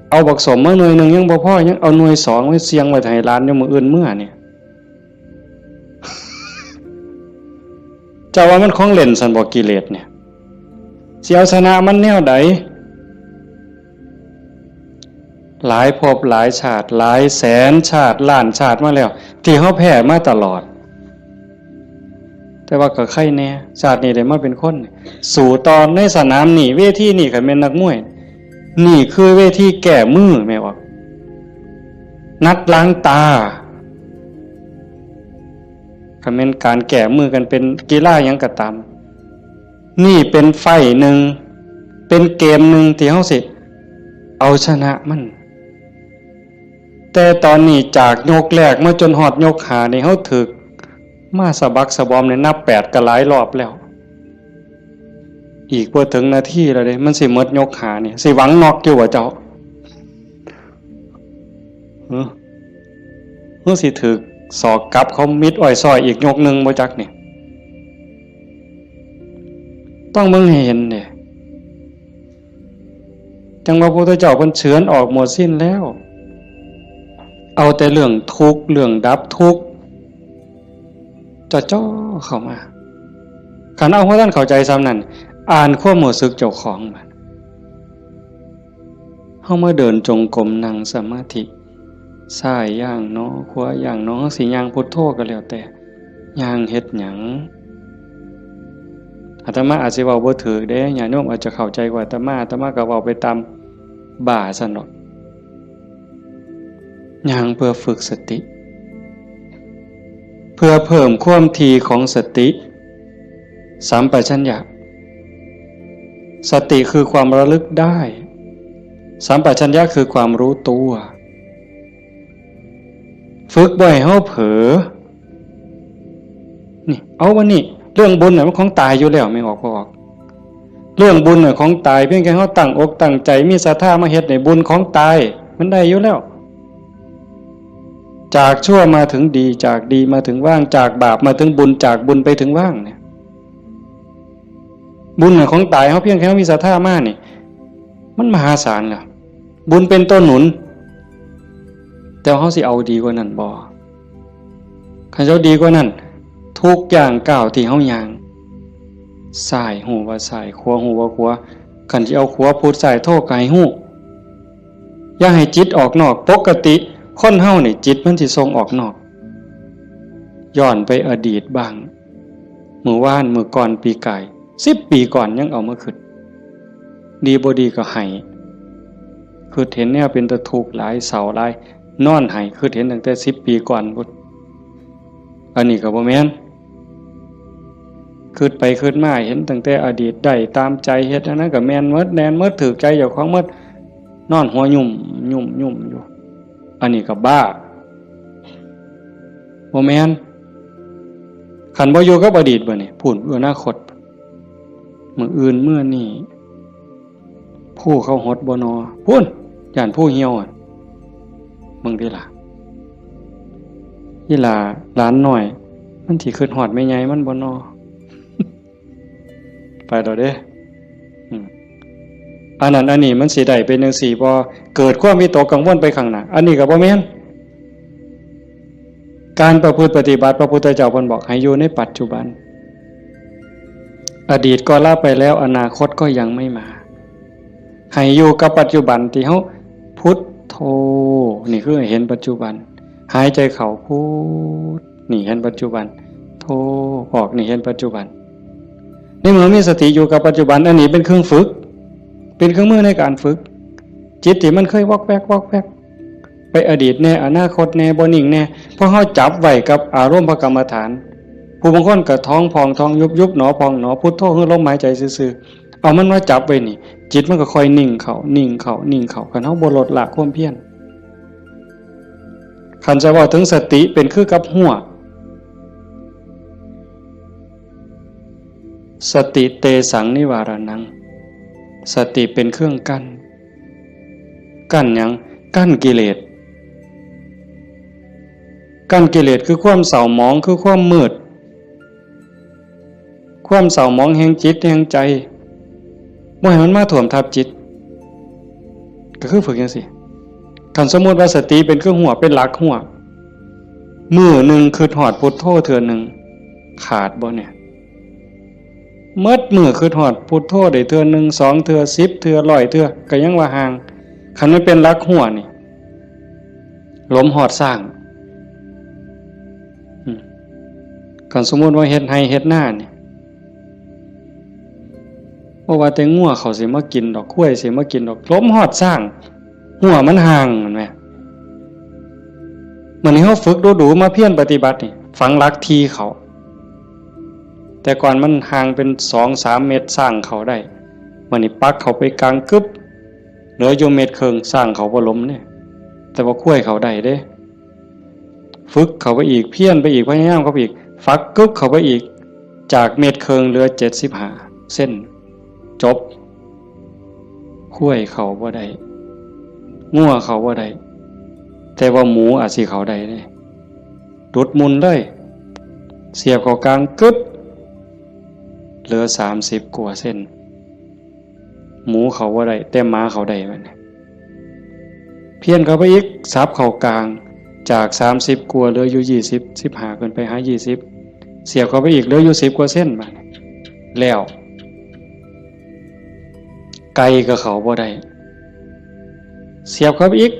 เอาบักสมมาหน่วยนึงยังบ่พอยังเอาหน่วย2ไว้เสียงไว้ให้หลานอยู่มื้ออื่นมื้อเนี่ยเจ้าว่ามันของเล่นซั่นบ่กิเลสเนี่ยสิเอาชนะมันแนวใดหลายภพหลายชาติหลายแสนชาติล้านชาติมาแล้วที่เฮาแพ้มาตลอดแต่ว่าก็ใครแน่ชาตินี้ได้มาเป็นคนสู่ตอนในสนามนี่เวทีนี่ก็แม่นนักมวยนี่คือเวทีแก้มือแม่ว่านัดล้างตาก็แม่นการแก้มือกันเป็นกีฬาหยังก็ตามนี่เป็นไฟหนึ่งเป็นเกมหนึ่งที่เฮาสิเอาชนะมันแต่ตอนนี้จากยกแรกมาจนฮอดยก5นี่เฮาถึกมาสะบักสะบอมเนี่ยนับ8ก็หลายรอบแล้วอีกบ่ถึงนาทีแล้วเด้มันสิหมดยก5นี่สิหวังน็อกอยู่บ่เจ้าสิถึกศอกกลับเขามิดอ้อยซอยอีกยกนึงบ่จักนี่ต้องมึงให้เห็นเนี่ยจังว่าพระพุทธเจ้าเพิ่นเฉือนออกหมดสิ้นแล้วเอาแต่เรื่องทุกข์เรื่องดับทุกข์จ่อเข้ามาคันเอาว่าท่านเข้าใจซ้ำนั่นอ่านความรู้สึกเจ้าของมันเฮามาเดินจงกรมนั่งสมาธิซ้ายย่างเนาะขวาย่างเนาะสิย่างพุทโธก็แล้วแต่ย่างเฮ็ดหยังอาตมาอาจสิเว้าบ่ถูกเด้ญาติโยมอาจจะเข้าใจกว่าอาตมาก็เว้าไปตามบ่าซั่นเนาะย่างเพื่อฝึกสติเพื่อเพิ่มความถี่ของสติสัมปชัญญะสติคือความระลึกได้สัมปชัญญะคือความรู้ตัวฝึกบ่อยเฮาเผลอนี่เอาวันนี้เรื่องบุญน่ะมันของตายอยู่แล้วไม่ออกบ่ออกเรื่องบุญน่ะของตายเพียงแค่เฮาตั้งอกตั้งใจมีศรัทธามาเฮ็ดในบุญของตายมันได้อยู่แล้วจากชั่วมาถึงดีจากดีมาถึงว่างจากบาปมาถึงบุญจากบุญไปถึงว่างเนี่ยบุญของตายเฮาเพียงแค่มีศรัทธามานี่มันมหาศาลแล้วบุญเป็นต้นหนุนแต่เฮาสิเอาดีกว่านั้นบ่คันเจ้าดีกว่านั้นทุกอย่างก้าวที่เฮาย่างซ้ายหูว่าซ้ายขวาหูว่าขวาคันสิเอาขวาพุทธซ้ายโทก็ให้ฮู้อย่าให้จิตออกนอกปกติคนเฮานี่จิตมันสิส่งออกนอกย้อนไปอดีตบ้าง มื้อวานมื้อก่อนปีกาย10 ปีก่อนยังเอามาคิดดีบ่ดีก็ให้คือเห็นแนวเป็นตะทุกข์หลายเศร้าหลายนอนให้คือเห็นตั้งแต่10 ปีก่อนพุ่นอันนี้ก็บ่แม่นคิดไปคิดมาเห็นตั้งแต่อดีตได้ตามใจเฮ็ดอันนั้นก็แม่นหมดแน่นหมดถูกใจเจ้าของหมดนอนหัวยุ่มอยู่อันนี้ก็บ้าบ่แม่นคันบ่อยู่กับอดีตบ่นี่พูดอนาคตมื้ออื่นมื้อนี้ผู้เขาหดบ่นอพูนย่านผู้เหี่ยวมึงดิล่ะอีหล่าหลานน้อยมันสิคิดฮอดแม่ใหญ่มันบ่นอ ไปดอกเด้อันนั้นอันนี้มันสิได้เป็นจังซี่บ่เกิดความวิตกกังวลไปข้างหน้าอันนี้ก็บ่แม่นการประพฤติปฏิบัติพระพุทธเจ้าเพิ่นบอกให้อยู่ในปัจจุบันอดีตก็ละไปแล้วอนาคตก็ยังไม่มาให้อยู่กับปัจจุบันที่เฮาพุทโธนี่คือเห็นปัจจุบันหายใจเข้าพุทนี่เห็นปัจจุบันโธออกนี่เห็นปัจจุบันนี่เมื่อมีสติอยู่กับปัจจุบันอันนี้เป็นเครื่องฝึกเป็นเครื่องมือในการฝึกจิตที่มันเคยวอกแวกไปอดีตแน่อนาคตแน่บ่นิ่งแน่เพราะเฮาจับไว้กับอารมณ์พระกรรมฐานผู้บางคนก็ท้องพองท้องยุบหนอพองหนอพุทโธคือลมหายใจซื่อๆเอามันมาจับไว้นี่จิตมันก็ค่อยนิ่งเข้าคันเฮาบ่ลดละความเพียรคันจะว่าถึงสติเป็นคือกับหัวสติเตสังนิวารนังสติเป็นเครื่องกั้นหยังกั้นกิเลสคือความเศร้าหมองคือความมืดความเศร้าหมองแห่งจิตแห่งใจบ่ให้มันมาท่วมทับจิตก็คือฝึกจังซี่คันสมมุติว่าสติเป็นเครื่องหัวเป็นหลักหัวมื้อนึงคือฮอดพุทโธเทื่อนึงขาดบ่เนี่ยเมิดมื้อคือฮอดพุทโธได้เทื่อนึง2เทื่อ10เทื่อ100เทื่อก็ยังว่าห่างคันมันเป็นหลักหัวนี่ลมฮอดสร้างคันสมมุติว่าเฮ็ดไร่เฮ็ดนานี่บ่ว่าแต่งัวเขาสิมากินดอกข้วยสิมากินดอกลมฮอดสร้างหัวมันห่างแม่นมั้ยมื้อนี้เฮาฝึกดูๆมาเพียรปฏิบัตินี่ฝังหลักทีเขาแต่ก่อนมันห่างเป็น 2-3 เมตรสร้างเขาได้มื้อนี้ปักเขาไปกลางกึบเหลืออยู่เมตรครึ่งสร้างเขาบ่ล้มเนี่ยแต่ว่าข้วยเขาได้เด้ฝึกเขาไปอีกเพียรไปอีกพยายามเขาไปอีกฟักกึบเขาไปอีกจากเมตรครึ่งเหลือ75เส้นจบข้วยเขาบ่ได้งัวเขาบ่ได้แต่ว่าหมูอาจสิเขาได้เด้ดุดมุนเลยเสียบเข้ากลางกึบเหลือ30กว่าเส้นหมูเขาบ่ได้แต่หมาเขาได้มันเพี้ยนเข้าไปอีกซับเข้ากลางจาก30กว่าเหลืออยู่20 15ขึ้นไปหา20เสียบเข้าไปอีกเหลืออยู่10กว่าเส้นบัดแล้วไก่ก็เขาบ่ได้เสียบเข้าไปอีก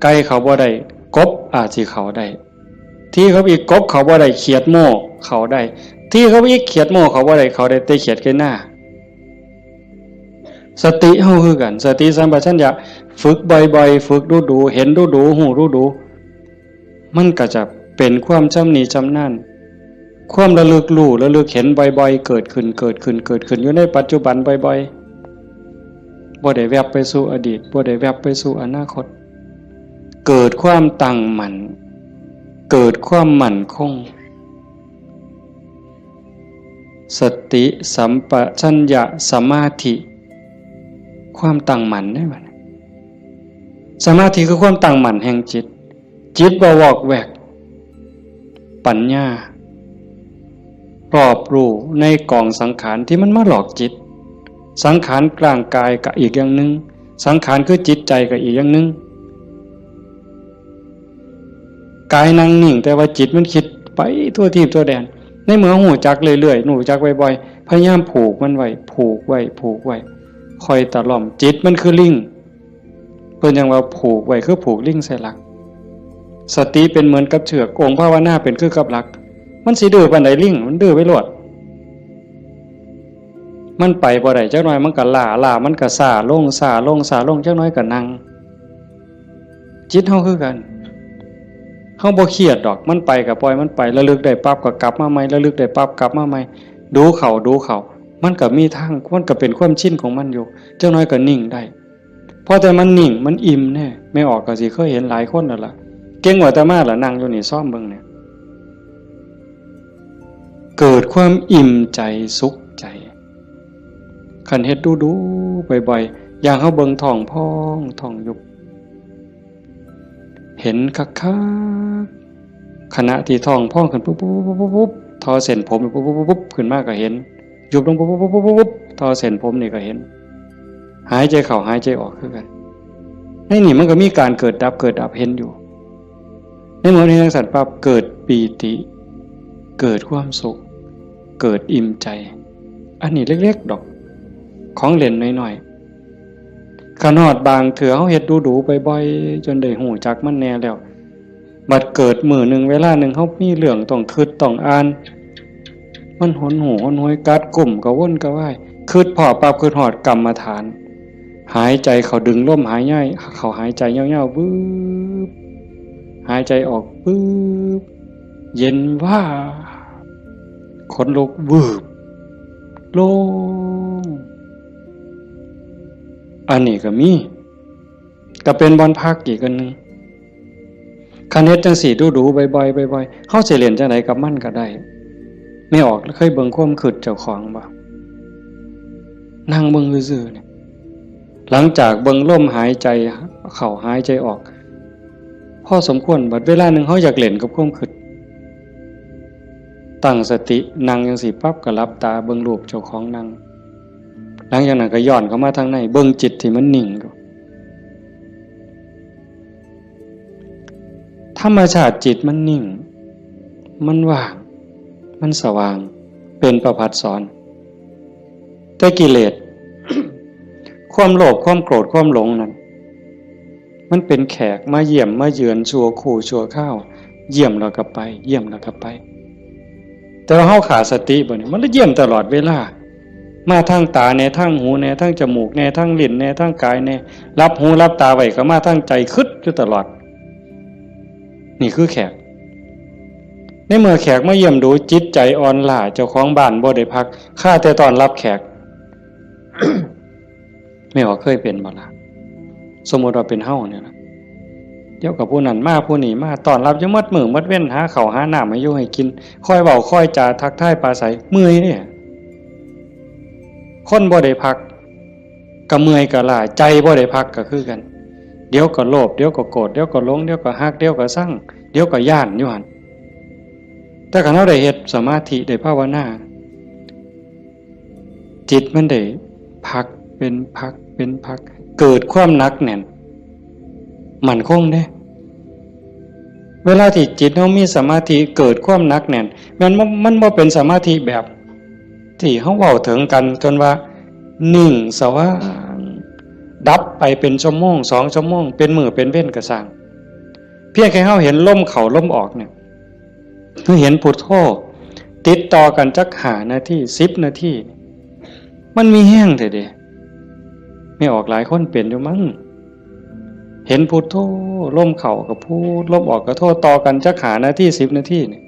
ไก่เขาบ่ได้กบอาจสิเขาได้ที่เขาอีกกบเขาบ่ได้เขียดโม่เขาได้ที่เขาอีกเขียดโม่เขาบ่ได้เขาได้แต่เขียดแค่หน้าสติเฮาคือกันสติสัมปชัญญะฝึกบ่อยๆฝึกดูๆเห็นดูๆหูดูๆมันก็จะเป็นความชำนิชำนาญความระลึกรู้ระลึกเห็นบ่อยๆเกิดขึ้นอยู่ในปัจจุบันบ่อยๆบ่ได้แวบไปสู่อดีตบ่ได้แวบไปสู่อนาคตเกิดความตั้งมั่นเกิดความมั่นคงสติสัมปชัญญะสมาธิความตั้งมั่นได้บัดสมาธิคือความตั้งมั่นแห่งจิตบ่วอกแวกปัญญารอบรู้ในกองสังขารที่มันมาหลอกจิตสังขารกลางกายก็อีกอย่างนึงสังขารคือจิตใจก็อีกอย่างนึงกายนั่งนิ่งแต่ว่าจิตมันคิดไปทั่วทิพย์ทั่วแดนในเมื่อหูจักเรื่อยๆหูจักบ่อยๆพยายามผูกมันไว้คอยตะล่อมจิตมันคือลิงเพิ่นยังว่าผูกไว้คือผูกลิงใส่หลักสติเป็นเหมือนกับเชือกองค์ภาวนาเป็นคือกับหลัก มันสิดื้อปานใดลิงมันดื้อไปโลดมันไปบ่ได้จักหน่อยมันก็ล้ามันก็ซ่าลงจักหน่อยก็นั่งจิตเฮาคือกันเฮาบ่เครียดดอกมันไปก็ปล่อยมันไประลึกได้ปั๊บก็กลับมาใหม่ระลึกได้ปั๊บกลับมาใหม่ดูเขามันก็มีทางมันก็เป็นความชินของมันอยู่จักหน่อยก็นิ่งได้พอแต่มันนิ่งมันอิ่มแน่ไม่ออกก็สิเคยเห็นหลายคนนั่นล่ะเก่งกว่าอาตมาล่ะนั่งอยู่นี่ซ่อมเบิ่งเนี่ยเกิดความอิ่มใจสุขใจคันเฮ็ดดูบ่อยๆอย่างเฮาเบิ่งท้องพองท้องยุบเห็นคักๆขณะที่ท้องพองขึ้นปุ๊บทอเส้นผมปุ๊บขึ้นมาก็เห็นยุบลงปุ๊บทอเส้นผมนี่ก็เห็นหายใจเข้าหายใจออกคือกันในนี่มันก็มีการเกิดดับเห็นอยู่ในเมื่อนี้ทั้งสัตว์ปั๊บเกิดปีติเกิดความสุขเกิดอิ่มใจอันนี้เล็กๆดอกของเล่นน้อยๆขนาดบางเถื่อเฮาเฮ็ดดูบ่อยๆจนได้หูจักมันแน่แล้วบัดเกิดมื้อนึงเวลานึงเฮามีเรื่องต้องคิดต้องอ่านมันหนหูหนหวยกัดกลุ่มกระวนกระว่ายคิดพอปั๊บคิดฮอดกรรมฐานหายใจเข้าดึงลมหายใจเข้าหายใจยาวๆบึ๊บหายใจออกบึ๊บเย็นว่าขนลุกวืบโล่งอันนี้ก็มีก็เป็นบอนพักอีกอันนึงคันเฮ็ดจังสี่ดูบ่อยๆเฮาสิเล่นจังไดกับมันก็ได้ไม่ออกเคยเบิ่งความคิดเจ้าของบ่นั่งเบิ่งซื่อๆเนี่ยหลังจากเบิ่งลมหายใจเข้าหายใจออกพอสมควรบัดเวลานึงเฮาอยากเล่นกับความคิดตั้งสตินั่งจังสี่ปั๊บก็หลับตาเบิ่งรูปเจ้าของนั่งหลังจากนั้นก็ย้อนเข้ามาทางในเบิ่งจิตที่มันนิ่งอยู่ธรรมชาติจิตมันนิ่งมันว่างมันสว่างเป็นประภัสสรแต่กิเลส ความโลภความโกรธความหลงนั้นมันเป็นแขกมาเยี่ยมมาเยือนชั่วคู่ชั่วข้าวเยี่ยมแล้วก็ไปเยี่ยมแล้วก็ไปแต่ว่าเฮาขาดสติบ่นี่มันเยี่ยมตลอดเวลามาทางตาแน่ทางหูแน่ทางจมูกแน่ทางลิ้นแน่ทางกายแน่รับหูรับตาไว้ก็มาทางใจคิดอยู่ตลอดนี่คือแขกในเมื่อแขกมาเยี่ยมดูจิตใจอ่อนล้าเจ้าของบ้านบ่ได้พักข้าแต่ต้อนรับแขก ไม่ว่าเคยเป็นบ่ล่ะสมมุติว่าเป็นเฮาเนี่ยนะเดี๋ยวกับผู้นั้นมาผู้นี้มาต้อนรับอยู่หมดมื้อหมดเว้นหาข้าวหาน้ำให้อยู่ให้กินคอยเว้าคอยจาทักทายปราศัยเมื่อยเนี่ยคนบ่ได้พักก็เมื่อยก็ล้าใจบ่ได้พักก็คือกันเดี๋ยวก็โลภเดี๋ยวก็โกรธเดี๋ยวก็หลงเดี๋ยวก็ฮักเดี๋ยวก็ซังเดี๋ยวก็ย้านอยู่หั่นแต่คันเราได้เฮ็ดสมาธิได้ภาวนาจิตมันได้พักเป็นพักเกิดความหนักแน่นมั่นคงเด้เวลาที่จิตเฮามีสมาธิเกิดความหนักแน่นมันบ่เป็นสมาธิแบบที่เฮาเว้าถึงกันจนว่านิ่งสว่างดับไปเป็นชั่วโมง2ชั่วโมงเป็นมื้อเป็นเว้นก็สร้างเพียงแค่เฮาเห็นลมเข้าลมออกเนี่ยเฮาเห็นพุทโธติดต่อกันจัก5นาที10นาทีมันมีแห้งแท้เด้ไม่ออกหลายคนเป็นอยู่มั้งเห็นพุทโธลมเข้าก็พูดลมออกก็โธต่อกันจัก5นาที10นาทีนี่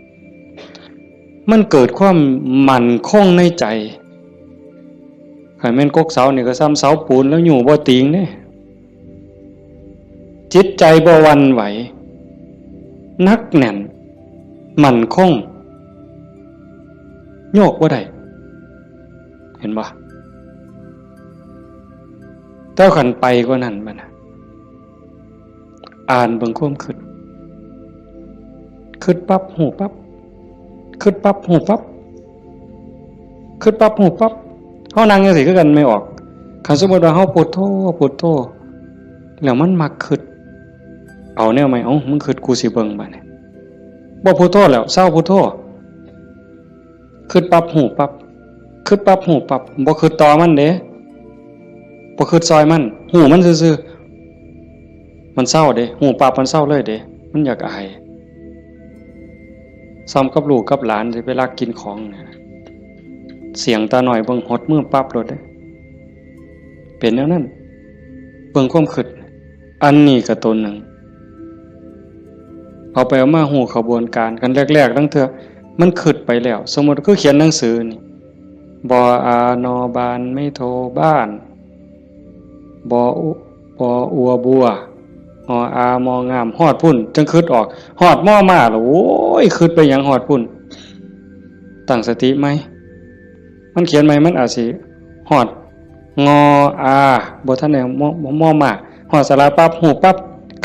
มันเกิดความมั่นคงในใจคันแม่นกกเสานี่ก็ซ้ำเสาปูนแล้วอยู่บ่ติงเด้จิตใจบ่หวั่นไหวนักแน่นมั่นคงโยกบ่ได้เห็นบ่เจ้าขันไปกว่านั้นบัดน่ะอ่านเบิ่งความคิดปั๊บหูปั๊บคิดปั๊บหูปั๊บคิดปั๊บหูปั๊บเฮานั่งจังซี่คือกันไม่ออกคันสมมุติว่าเฮาพุทโธแล้วมันมักคิดเอาแนวใหม่มึงคิดกูสิเบิ่งบัดนี้บ่พุทโธแล้วเศร้าพุทโธคิดปั๊บหูปั๊บคิดปั๊บหูปั๊บบ่คิดต่อมันเด้บ่คิดซอยมันหูมันซื่อๆมันเศร้าเด้หูปั๊บมันเศร้าเลยเด้มันอยากอาย ซ้ำกับลูกกับหลานสิไปลักกินของเนี่ยเสียงตาหน่อยเบิ่งหดมือปั๊บรถได้เป็นแนวนั้นเบิ่งความคิดอันนี้ก็ตนหนึ่งเอาไปเอามาหูขบวนการกันแรกๆตั้งเถอะมันคิดไปแล้วสมมติก็เขียนหนังสือนี่บออานอบานไม่โทบ้านบออัวบัวออามองามฮอดพุ่นจังคิดออกฮอดม่อมาหรอโอ้ยคิดไปอย่างฮอดพุ่นตั้งสติไหมมันเขียนไหมมันอาจสิฮอดงออาบ่ทันได้ม่อมาฮอดสระปั๊บหูปั๊บ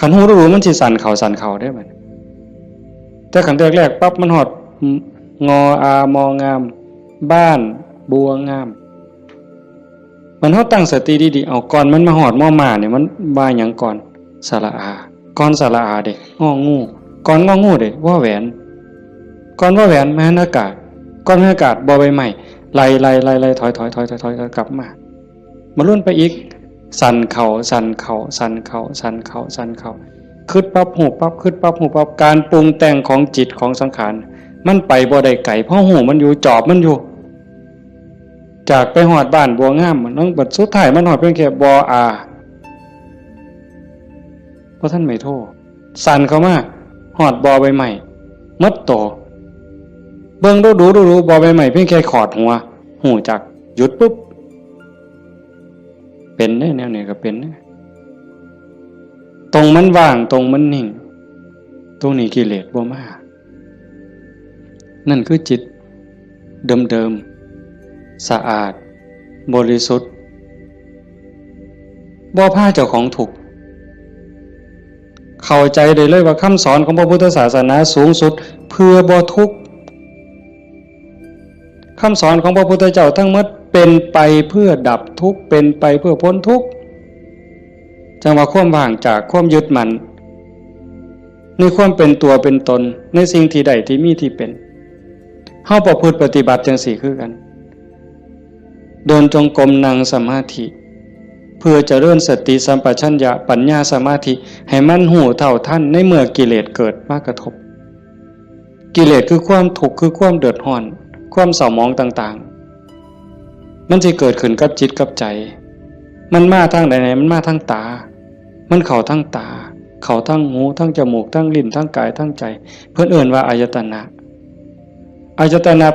ขันหูรู้มันสิสั่นเข่าได้บัดแต่ขันแรกๆปั๊บมันฮอดงออามองามบ้านบัวงามมันเฮาตั้งสติดีๆเอาก่อนมันมาฮอดม่อมาเนี่ยมันว่าหยังก่อนสระอาก่อนสระอาเด้งองูก่อนงองูเด้ว่าแหวนก่อนว่าแหวนมหานากาศก่อนมหานากาศบ่ใบไม้ไล่ถอยกลับมาลุ่นไปอีกสั่นเข่าคิดปั๊บหูปั๊บคิดปั๊บหูปั๊บการปรุงแต่งของจิตของสังขารมันไปบ่ได้ไกลเพราะหูมันอยู่จอบมันอยู่จากไปหอดบ้านบัวงามมันต้องบัดสุดท้ายมันหอดเพียงแค่บออาเพราะท่านไม่โทษสั่นเข้ามาหอดบอใบใหม่มัดโตเบิ่งดูบอใบใหม่เพียงแค่ขอดหัวหูจักหยุดปุ๊บเป็นแนวนี้ก็เป็นตรงมันว่างตรงมันนิ่งตรงนี้กิเลสบ่มานั่นคือจิตเดิมสะอาดบริสุทธิ์บ่พาเจ้าของถูกเข้าใจได้เลยว่าคำสอนของพระพุทธศาสนาสูงสุดเพื่อบ่ทุกข์คำสอนของพระพุทธเจ้าทั้งหมดเป็นไปเพื่อดับทุกข์เป็นไปเพื่อพ้นทุกข์จังว่าความว่างจากความยึดมั่นในความเป็นตัวเป็นตนในสิ่งที่ใดที่มีที่เป็นเฮาประพฤติปฏิบัติจังสี่คือกันเดินจงกรมนั่งสมาธิเพื่อเจริญสติสัมปชัญญะปัญญาสมาธิให้มันหูเท่าทันในเมื่อกิเลสเกิดมากระทบกิเลสคือความทุกข์คือความเดือดร้อนความเศร้าหมองต่างๆมันจะเกิดขึ้นกับจิตกับใจมันมาทางไหนมันมาทางตามันเข้าทางตาเข้าทางหูทางจมูกทางลิ้นทางกายทางใจเพิ่นเอิ้นว่าอายตนะ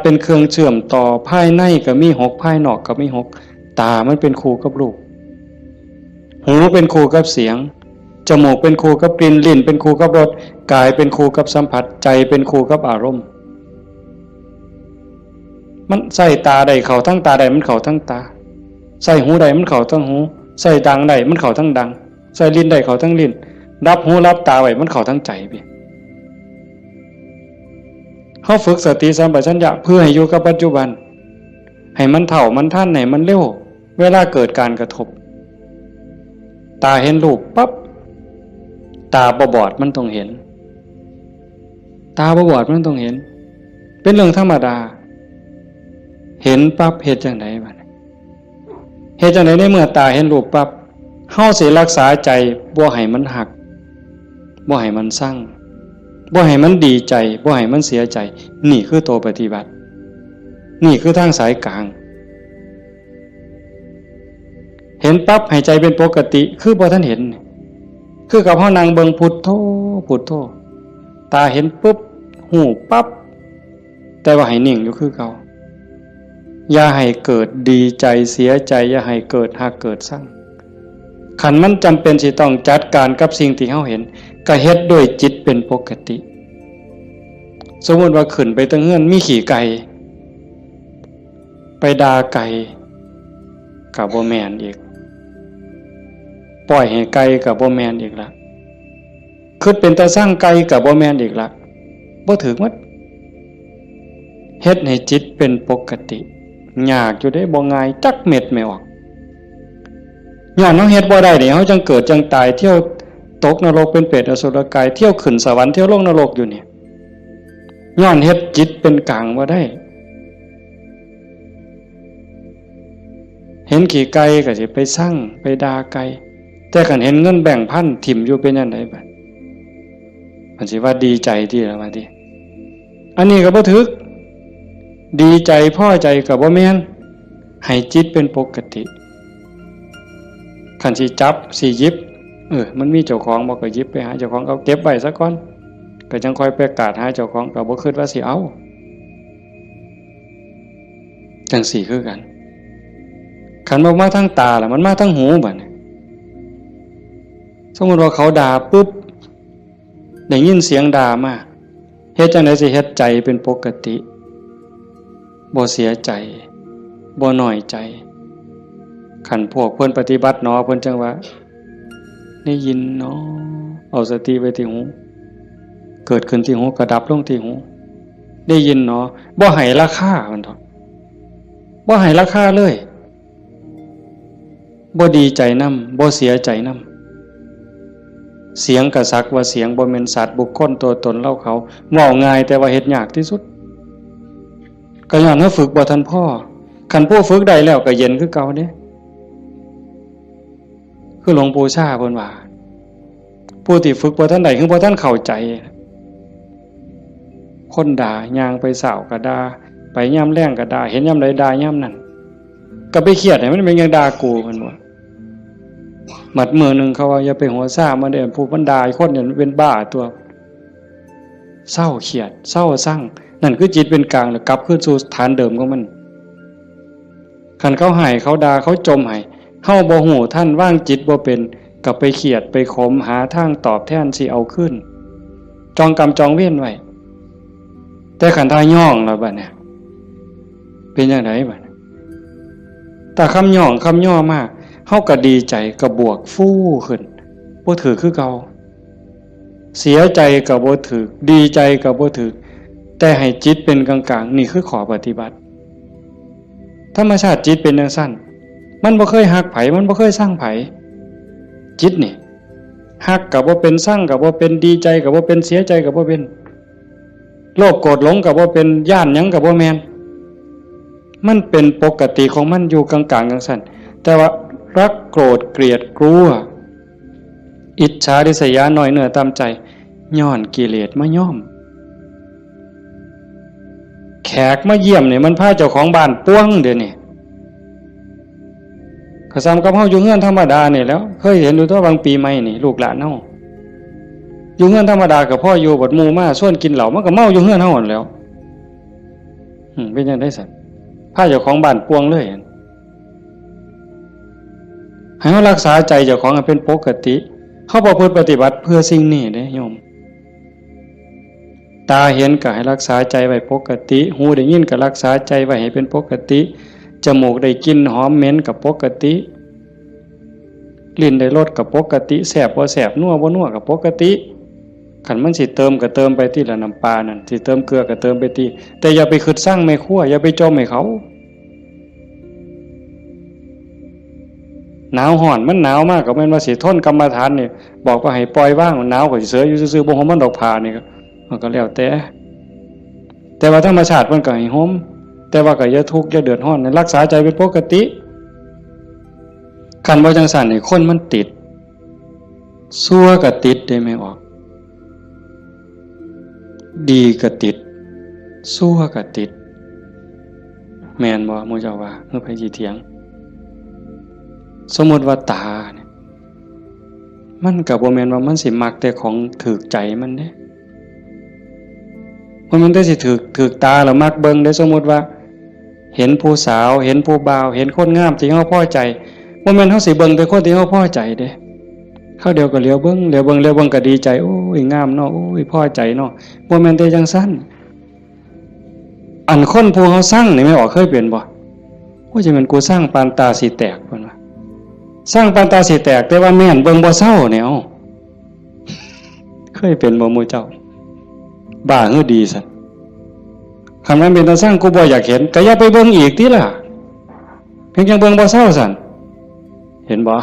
เป็นเครื่องเชื่อมต่อภายในก็มี6ภายนอกก็มี6ตามันเป็นคู่กับรูปหูเป็นคู่กับเสียงจมูกเป็นคู่กับกลิ่นลิ้นเป็นคู่กับรสกายเป็นคู่กับสัมผัสใจเป็นคู่กับอารมณ์มันใส่ตาใดเข้าทั้งตาใดมันเข้าทั้งตาใส่หูใดมันเข้าทั้งหูใส่ดังใดมันเข้าทั้งดังใส่ลิ้นใดเข้าทั้งลิ้นรับหูรับตาไว้มันเข้าทั้งใจไปเฮาฝึกสติสัมปชัญญะเพื่อให้อยู่กับปัจจุบันให้มันเท่ามันทันให้มันเร็วเวลาเกิดการกระทบตาเห็นรูปปั๊บตาบอดมันต้องเห็นตาบอดมันต้องเห็นเป็นเรื่องธรรมดาเห็นปั๊บเฮ็ดจังได๋บัดเฮ็ดจังได๋ในเมื่อตาเห็นรูปปั๊บเฮาสิรักษาใจบ่ให้มันหักบ่ให้มันสั่งบ่ให้มันดีใจบ่ให้มันเสียใจนี่คือตัวปฏิบัตินี่คือทางสายกลางเห็นปั๊บให้ใจเป็นปกติคือบ่ทันเห็นคือกับเฮานั่งเบิ่งพุทโธตาเห็นปุ๊บหูปั๊บแต่ว่าให้นิ่งอยู่คือเก่าอย่าให้เกิดดีใจเสียใจอย่าให้เกิดหักเกิดสั่งขันมันจำเป็นสิต้องจัดการกับสิ่งที่เฮาเห็นก็เฮ็ดด้วยจิตเป็นปกติสมมติว่าขึ้นไปตั้งเฮือนมีขี่ไก่ไปด่าไก่กับบ่แม่นอีกปล่อยให้ไก่กับบ่แม่นอีกละคิดเป็นตาสร้างไก่กับบ่แม่นอีกละบ่ถึงมัดเฮ็ดให้จิตเป็นปกติยากอยู่ได้บ่ง่ายจักเม็ดไม่ออกย้อนเฮาเฮ็ดบ่ได้นี่เฮาจังเกิดจังตายเที่ยวตกนรกเป็นเปรตอสุรกายเที่ยวขึ้นสวรรค์เที่ยวลงนรกอยู่นี่ย้อนเฮ็ดจิตเป็นกลางบ่ได้เห็นขี่ไก่ก็สิไปสั่งไปด่าไก่แต่คันเห็นเงินแบ่งพันถิ่มอยู่เป็นจังได๋บัดมันสิว่าดีใจที่ละว่าติ อันนี้ก็บ่ถึกดีใจพอใจก็บ่แม่นให้จิตเป็นปกติคันสิจับสิหยิบมันมีเจ้าของบ่ก็หยิบไปหาเจ้าของเอาเก็บไว้ซะก่อนก็จังค่อยไปกาดหาเจ้าของก็บ่คิดว่าสิเอาจังสี่คือกันคันบ่มาทางตาล่ะมันมาทางหูบัดนี้สมมุติว่าเขาด่าปุ๊บได้ยินเสียงด่ามาเฮ็ดจังได๋สิเฮ็ดใจเป็นปกติบ่เสียใจบ่น้อยใจคันพวกเพิ่นปฏิบัติเนาะเพิ่นจังว่าได้ยินเนาะเอาสติไว้ที่หูเกิดขึ้นที่หูก็ดับลงที่หูได้ยินเนาะบ่ให้ราคามันเถาะบ่ให้ราคาเลยบ่ดีใจนำบ่เสียใจนำเสียงกระซักว่าเสียงบ่แม่นสัตว์บุคคลตัวตนเล่าเขาเว้าง่ายแต่ว่าเฮ็ดยากที่สุดก็ย้อนว่าฝึกบ่ทันพ่อคันผู้ฝึกได้แล้วก็เย็นคือเก่าเด้คือหลวงปู่ชาเพิ่นว่าผู้ที่ฝึกบ่ทันได้คือบ่ทันเข้าใจคนด่าย่างไปเสาก็ด่าไปยามแล้งก็ด่าเห็นยามใดด่ายามนั้นก็ไปเครียดให้มันเป็นยังด่ากูเพิ่นว่าหมัดมือนึงเขาว่าอย่าไปหัวซ่ามาเด้อผู้บรรดาคนเนี่ยเป็นบ้าตัวเศร้าเครียดเศร้าสั่งนั่นคือจิตเป็นกลางแล้วกลับคืนสู่ฐานเดิมของมันคันเขาให้เขาด่าเขาจมให้เฮาบ่ฮู้ท่านว่างจิตบ่เป็นก็ไปเครียดไปขมหาทางตอบแทนสิเอาขึ้นจองกรรมจองเวรไว้แต่ขันทาย่องแล้วบัดเนี่ยเป็นจังไดบัดแต่คำย่องคำย่อมากเฮาก็ดีใจก็บวกฟู่ขึ้นบ่ถือคือเก่าเสียใจก็บ่ถือดีใจก็บ่ถือแต่ให้จิตเป็นกลางๆนี่คือขอปฏิบัติธรรมชาติจิตเป็นจังซั่นมันบ่เคยฮักไผมันบ่เคยสร้างไผจิตนี่ฮักก็บ่เป็นสร้างก็บ่เป็นดีใจก็บ่เป็นเสียใจก็บ่เป็นโลภโกรธหลงก็บ่เป็นย่านหยังก็บ่แม่นมันเป็นปกติของมันอยู่กลางๆจังซั่นแต่ว่ารักโกรธเกลียดกลัวอิจฉาริษยาน้อยเนื้อตามใจย้อนกิเลสมาย่อมแขกมาเยี่ยมเนี่ยมันพาเจ้าของบ้านป้วงเดี๋ยวนี้ก็ซ้ำกับเฮาอยู่เฮือนธรรมดานี่แล้วเคยเห็นอยู่ตัวบางปีใหม่นี่ลูกหลานเฮาอยู่เฮือนธรรมดากับพ่ออยู่บัดหมู่มาชวนกินเหล้ามันก็เมาอยู่เฮือนเฮาหั่นแหล้วเป็นจังได๋ซั่นพาเจ้าของบ้านป้วงเลยให้เฮารักษาใจเจ้าของให้เป็นปกติเฮาประพฤติปฏิบัติเพื่อสิ่งนี้เด้โยมตาเห็นก็ให้รักษาใจไว้ปกติหูได้ยินก็รักษาใจไว้ให้เป็นปกติจมูกได้กลิ่นหอมเหม็นก็ปกติลิ้นได้รสก็ปกติแซ่บบ่แซ่บนัวบ่นัวก็ปกติคันมันสิเติมก็เติมไปที่ละน้ำปลานั่นสิเติมเกลือก็เติมไปที่แต่อย่าไปคิดสร้างแม่ครัวอย่าไปจมให้เขาหนาวร้อนมันหนาวมากก็แม่นว่าสิทนกรรมฐานนี่บอกว่าให้ปล่อยว่างหนาวก็สิเสืออยู่ซื่อๆบ่ห่มมันดอกผ้านี่ก็แล้วแต่ว่าธรรมชาติมันก็ให้ห่มแต่ว่าก็อย่าทุกข์อย่าเดือดร้อนรักษาใจเป็นปกติคันบ่จังซั่นนี่คนมันติดชั่วก็ติดได้ไม่ออกดีก็ติดชั่วก็ติดแม่นบ่หมู่เจ้าว่าเฮาไผสิเถียงสมมุติว่าตาเนี่ยมันก็บ่แม่นว่ามันสิมักแต่ของถูกใจมันเด้มันได้สิถูกตาแล้วมักเบิ่งได้สมมุติว่าเห็นผู้สาวเห็นผู้บ่าวเห็นคนงามที่เฮาพอใจบ่แม่นเฮาสิเบิ่งแต่คนที่เฮาพอใจเด้เขาเดียวก็เหลียวเบิ่งก็ดีใจโอ้ยงามเนาะโอ้ยพอใจเนาะบ่แม่นแต่จังซั่นอันคนผู้เฮาสร้างนี่ไม่ออกเคยเป็นบ่โอ้ยจะแม่นกูสร้างปานตาสิแตกเพิ่นว่าสร้างปานตาสิแตกแต่ว่าแม่นเบิ่งบ่เศร้าเนี่ยเอ้าเคยเป็นบ่หมู่เจ้าบ้าหือดีซั่นคำนั้นเป็นตาสร้างกูบ่อยากเห็นก็อย่าไปเบิ่งอีกติล่ะเพียงจังเบิ่งบ่เศร้าซั่นเห็นบ่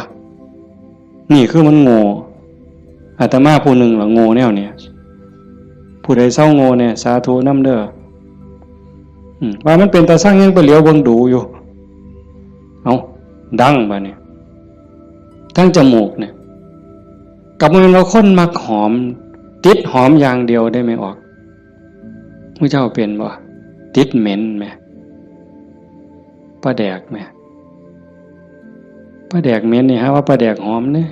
นี่คือมันโง่อาตมาผู้หนึ่งล่ะโง่แนวเนี่ยผู้ใดเศร้าโง่เนี่ยสาธุนำเด้อว่ามันเป็นตาสร้างยังไปเหลียวเบิ่งดูอยู่เอาดังบัดนี้ทั้งจมูกเนี่ยกับมันเราคนมักหอมติดหอมอย่างเดียวได้ไม่ออก มื้อเจ้าเป็นบ่ติดเหม็นไหมปลาแดกไหมปลาแดกเหม็นนี่ฮะว่าปลาแดกหอมเนี่ย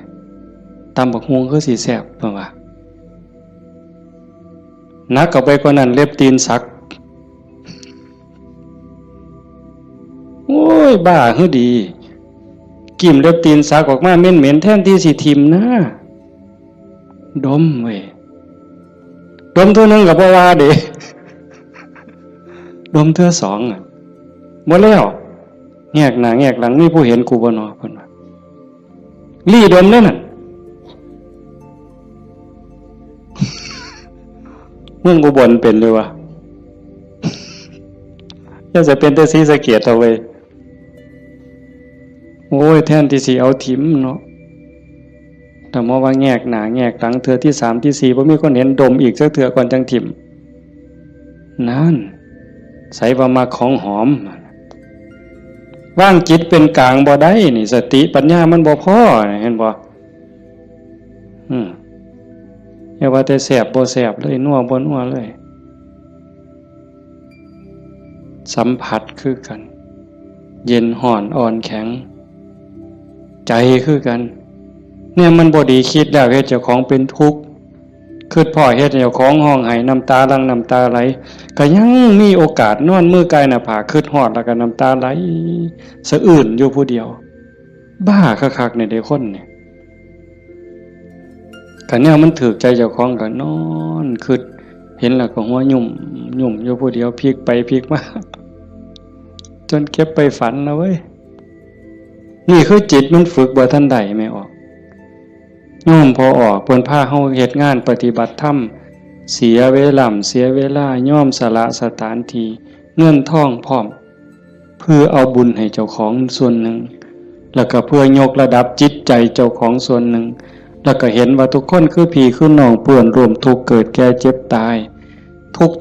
ตำบักฮวงคือสีแซ่บเปล่าวะนักกับไปกว่านั้นเล็บตีนสักโอ้ยบ้าคือดีกิ่มเล็บตีนสักออกมาเหม็นแทนที่สิทิมนะดมเว้ยดมเท่านึงกับบ่ว่าเด้ดมเท่าสองหมดแล้วแงกหน้าแงกหลังมีผู้เห็นกูบ่นอเพิ่นว่าลี่ดมนั่นน่ะเมืองอุบลเป็นด้วยวะยังจะเป็นแต่ศรีสะเกษเอาไว้โอ้ยแทนที่สิเอาถิ่มเนาะแต่มาว่าแงกหน้าแงกหลังเทื่อที่3ที่4บ่มีคนเห็นดมอีกสักเทื่อก่อนจังถิ่มนั่นใส่ว่ามาของหอมว่างจิตเป็นกลางบ่ได้นี่สติปัญญามันบ่พอเห็นบ่อย่าว่าแต่แสบบ่แสบเลยนัวบ่นัวเลยสัมผัสคือกันเย็นห่อนอ่อนแข็งใจคือกันเนี่ยมันบ่ดีคิดแล้วเฮ็ดเจ้าของเป็นทุกข์คิดพ่อเฮ็ดเจ้าของห้องไห้น้ำตาหลั่งน้ำตาไหลก็ยังมีโอกาสนอนมือกายหน้าผากคิดฮอดแล้วก็น้ำตาไหลสะอื้นอยู่ผู้เดียวบ้าคักๆเนี่ยเด้คนเนี่ยก็แนวมันถูกใจเจ้าของก็นอนคิดเห็นแล้วก็หัวยุ่มอยู่ผู้เดียวพลิกไปพลิกมาจนเก็บไปฝันแล้วเว้ยนี่คือจิตมันฝึกบ่ทันใดไม่ออกโยมพอออกเพิ่นพาเฮาเฮ็ดงานปฏิบัติธรรมเสียเวลาย่อมสละสถานที่เงินทองพร้อมเพื่อเอาบุญให้เจ้าของส่วนหนึ่งแล้วก็เพื่อยกระดับจิตใจเจ้าของส่วนหนึ่งแล้วก็เห็นว่าทุกคนคือพี่คือน้องป่วนร่วมทุกข์เกิดแก่เจ็บตาย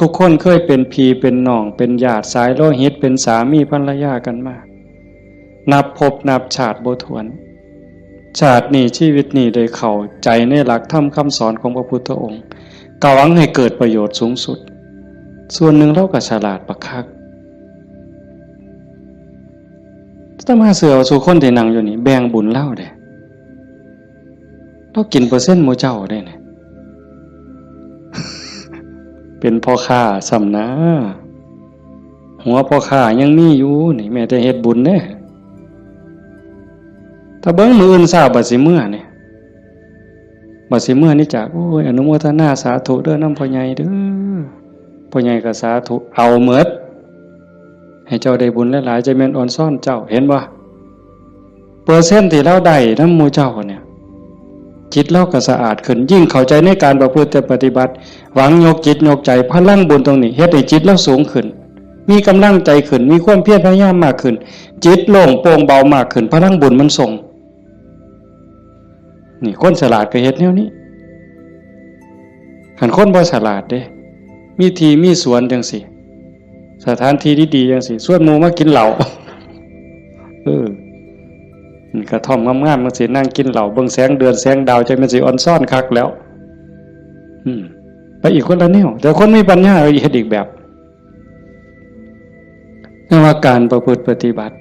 ทุกคนเคยเป็นพี่เป็นน้องเป็นญาติสายโลหิตเป็นสามีภรรยากันมานับภพนับชาติบ่ถ้วนชาตินี้ชีวิตนี้ได้เข้าใจในหลักธรรมคำสอนของพระพุทธองค์กะหวังให้เกิดประโยชน์สูงสุดส่วนหนึ่งเราก็ฉลาดบักคักถ้ามาเสือสู่คนที่นั่งอยู่นี่แบ่งบุญเล่าเด้เรากินเปอร์เซ็นต์หมู่เจ้าได้เนี่ยเป็นพ่อค้าสำนะหัวพ่อค้ายังมีอยู่นี่แม้แต่เฮ็ดบุญเด้ถ้าเบิ่งมืออื่นทราบบัดสิเมื่อนี่บัดสิเมื่อนี่จากโอ้ยอนุโมทนาสาธุเด้อนำพ่อใหญ่เด้อพ่อใหญ่ก็สาธุเอาหมดให้เจ้าได้บุญหลายๆจะแม่นอ่อนซ่อนเจ้าเห็นบ่เปอร์เซ็นต์ที่เราได้นำหมู่เจ้าเนี่ยจิตเราก็สะอาดขึ้นยิ่งเข้าใจในการประพฤติปฏิบัติหวังยกจิตยกใจพลังบุญตรงนี้เฮ็ดให้จิตเราสูงขึ้นมีกำลังใจขึ้นมีความเพียรพยายามมากขึ้นจิตโล่งโปร่งเบามากขึ้นพลังบุญมันส่งนี่คนฉลาดก็เฮ็ดแนวนี้คันคนบ่ฉลาดเด้มีที่มีสวนจังซี่สถานที่ดีๆจังซี่ส่วนหมู่มากินเหล้ากระท่อมงามๆมันสินั่งกินเหล้าเบิ่งแสงเดือนแสงดาวใจมันสิอ่อนซ่อนคักแล้วไปอีกคนละแนวแต่คนมีปัญญาเฮ็ดอีกแบบนั่นว่าการประพฤติปฏิบัติ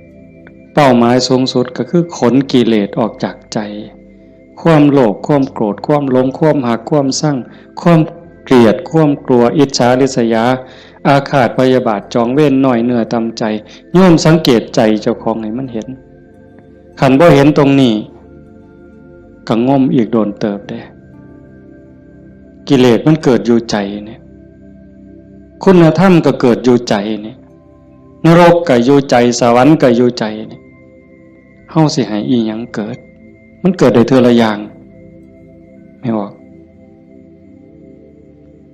เป้าหมายสูงสุดก็คือขนกิเลสออกจากใจความโลภความโกรธความหลงความหักความชั่งความเกลียดความกลัวอิจฉาริษยาอาฆาตพยาบาทจองเวรน้อยเนื้อต่ำใจโยมสังเกตใจเจ้าของให้มันเห็นขันบ่เห็นตรงนี้ก็งมอีกโดนเติบได้กิเลสมันเกิดอยู่ใจเนี่ยคุณธรรมก็เกิดอยู่ใจเนี่ยนรกก็อยู่ใจสวรรค์ก็อยู่ใจเนี่ยเฮาสิให้อีหยังเกิดมันเกิดได้เทื่อละอย่างไม่ออก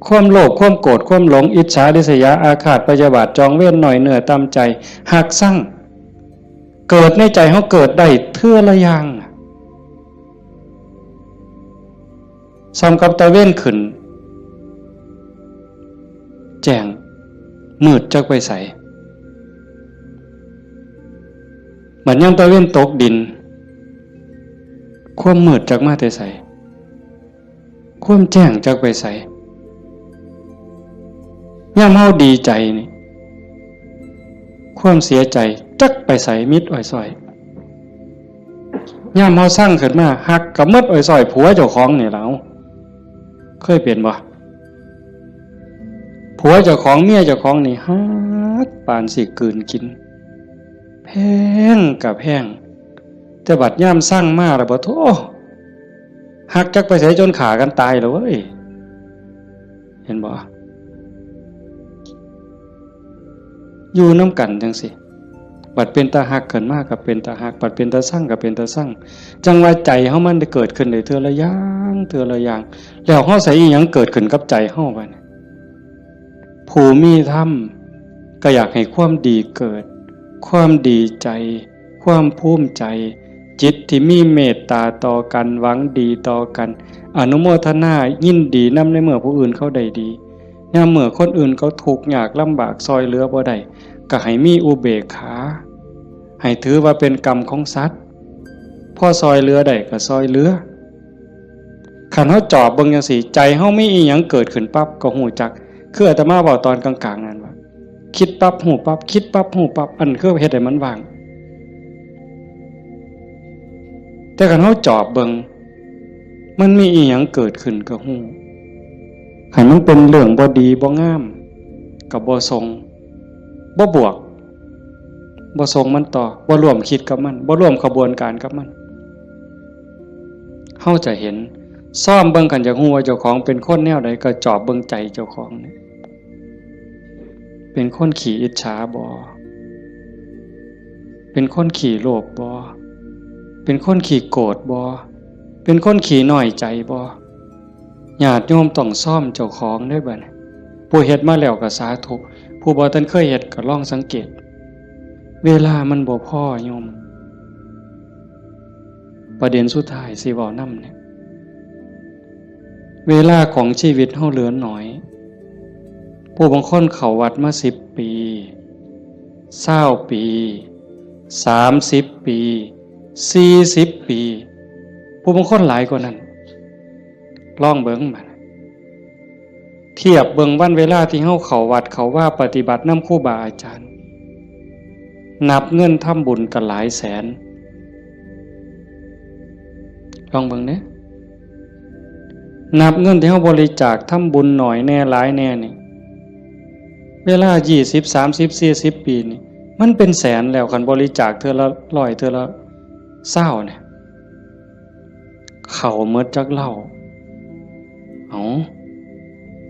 ความโลภความโกรธความหลงอิจฉาริษยาอาฆาตพยาบาทจองเวรน้อยเนื้อต่ำใจหักสั่งเกิดในใจเขาเกิดได้เทื่อละอย่างซ้ำกับตะเว้นขึ้นแจ้งมืดจักไปใสเหมือนยังตะเว้นตกดินความมืดจักมาแต่ใสความแจ้งจักไปใส ย่ำเฮาดีใจนี่ความเสียใจจักไปใส่มิดอ้อยซอยย่ำเฮาสร้างขึ้นมาหักกับมดอ้อยซอยผัวเจ้าของนี่แล้วเคยเปลี่ยนบ่ผัวเจ้าของเมียเจ้าของนี่ฮักปานสิกลืนกินแพงกับแพงแต่บัดย่ำสร้างมาแล้วบ่โธ่หักจักไปใส่จนขากันตายแล้วเว้ยเห็นบ่อยู่น้ำกันจังสิบัดเป็นตาหักเกินมากกับเป็นตาหักบัดเป็นตาสั่งกับเป็นตาสั่งจังว่าใจเฮามันได้เกิดขึ้นได้เทื่อละอย่างเทื่อละอย่างแล้วเฮาใส่อีหยังเกิดขึ้นกับใจเฮาบัดนี้ผู้มีธรรมก็อยากให้ความดีเกิดความดีใจความภูมิใจจิตที่มีเมตตาต่อกันหวังดีต่อกันอนุโมทนายินดีนำในเมื่อผู้อื่นเขาได้ดียามเมื่อคนอื่นเขาทุกข์ยากลำบากซอยเหลือบ่ได้ก็ให้มีอุเบกขาให้ถือว่าเป็นกรรมของสัตว์พอซอยเหลือได้ก็ซอยเหลือคันเฮาจอบเบิ่งจังซี่ใจเฮามีอีหยังเกิดขึ้นปั๊บก็ฮู้จักคืออาตมาบอกตอนกลางๆนั่นว่าคิดปั๊บฮู้ปั๊บคิดปั๊บฮู้ปั๊บอันคือเฮ็ดให้มันว่างแต่คันเฮาจอบเบิ่งมันมีอีหยังเกิดขึ้นก็ฮู้ให้มันเป็นเรื่องบ่ดีบ่งามก็บ่ทรงบ่บวกบ่ทรงมันต่อบ่ร่วมคิดกับมันบ่ร่วมขบวนการกับมันเฮาจะเห็นซ่อมเบิ่งกันจากฮู้ว่าเจ้าของเป็นคนแนวใดก็จอบเบิ่งใจเจ้าของนี่เป็นคนขี้อิจฉาบ่เป็นคนขี้โลภบ่เป็นคนขี้โกรธบ่เป็นคนขี้น้อยใจบ่ญาติโยมต้องซ่อมเจ้าของด้วยบัดนี้ผู้เฮ็ดมาแล้วก็สาธุผู้บ่ทันเคยเฮ็ดก็ลองสังเกตเวลามันบ่พอโยมประเด็นสุดท้ายสิเว้านำเนี่ยเวลาของชีวิตเฮาเหลือน้อยผู้บางคนเข้าวัดมา10 ปี20 ปี30 ปี40 ปีผู้บางคนหลายกว่านั้นลองเบิ่งมันเทียบเบิ่งวันเวลาที่เฮาเข้าวัดเข้าว่าปฏิบัตินำครูบาอาจารย์นับเงินทำบุญกันหลายแสนลองเบิ่งเด้นับเงินที่เฮาบริจาคทำบุญหน่อยแน่หลายแน่นี่เวลา20 30 40 ปีนี่มันเป็นแสนแล้วคันบริจาคเทื่อละ100เทื่อละ20เนี่ยเข้าหมดจักเหล้า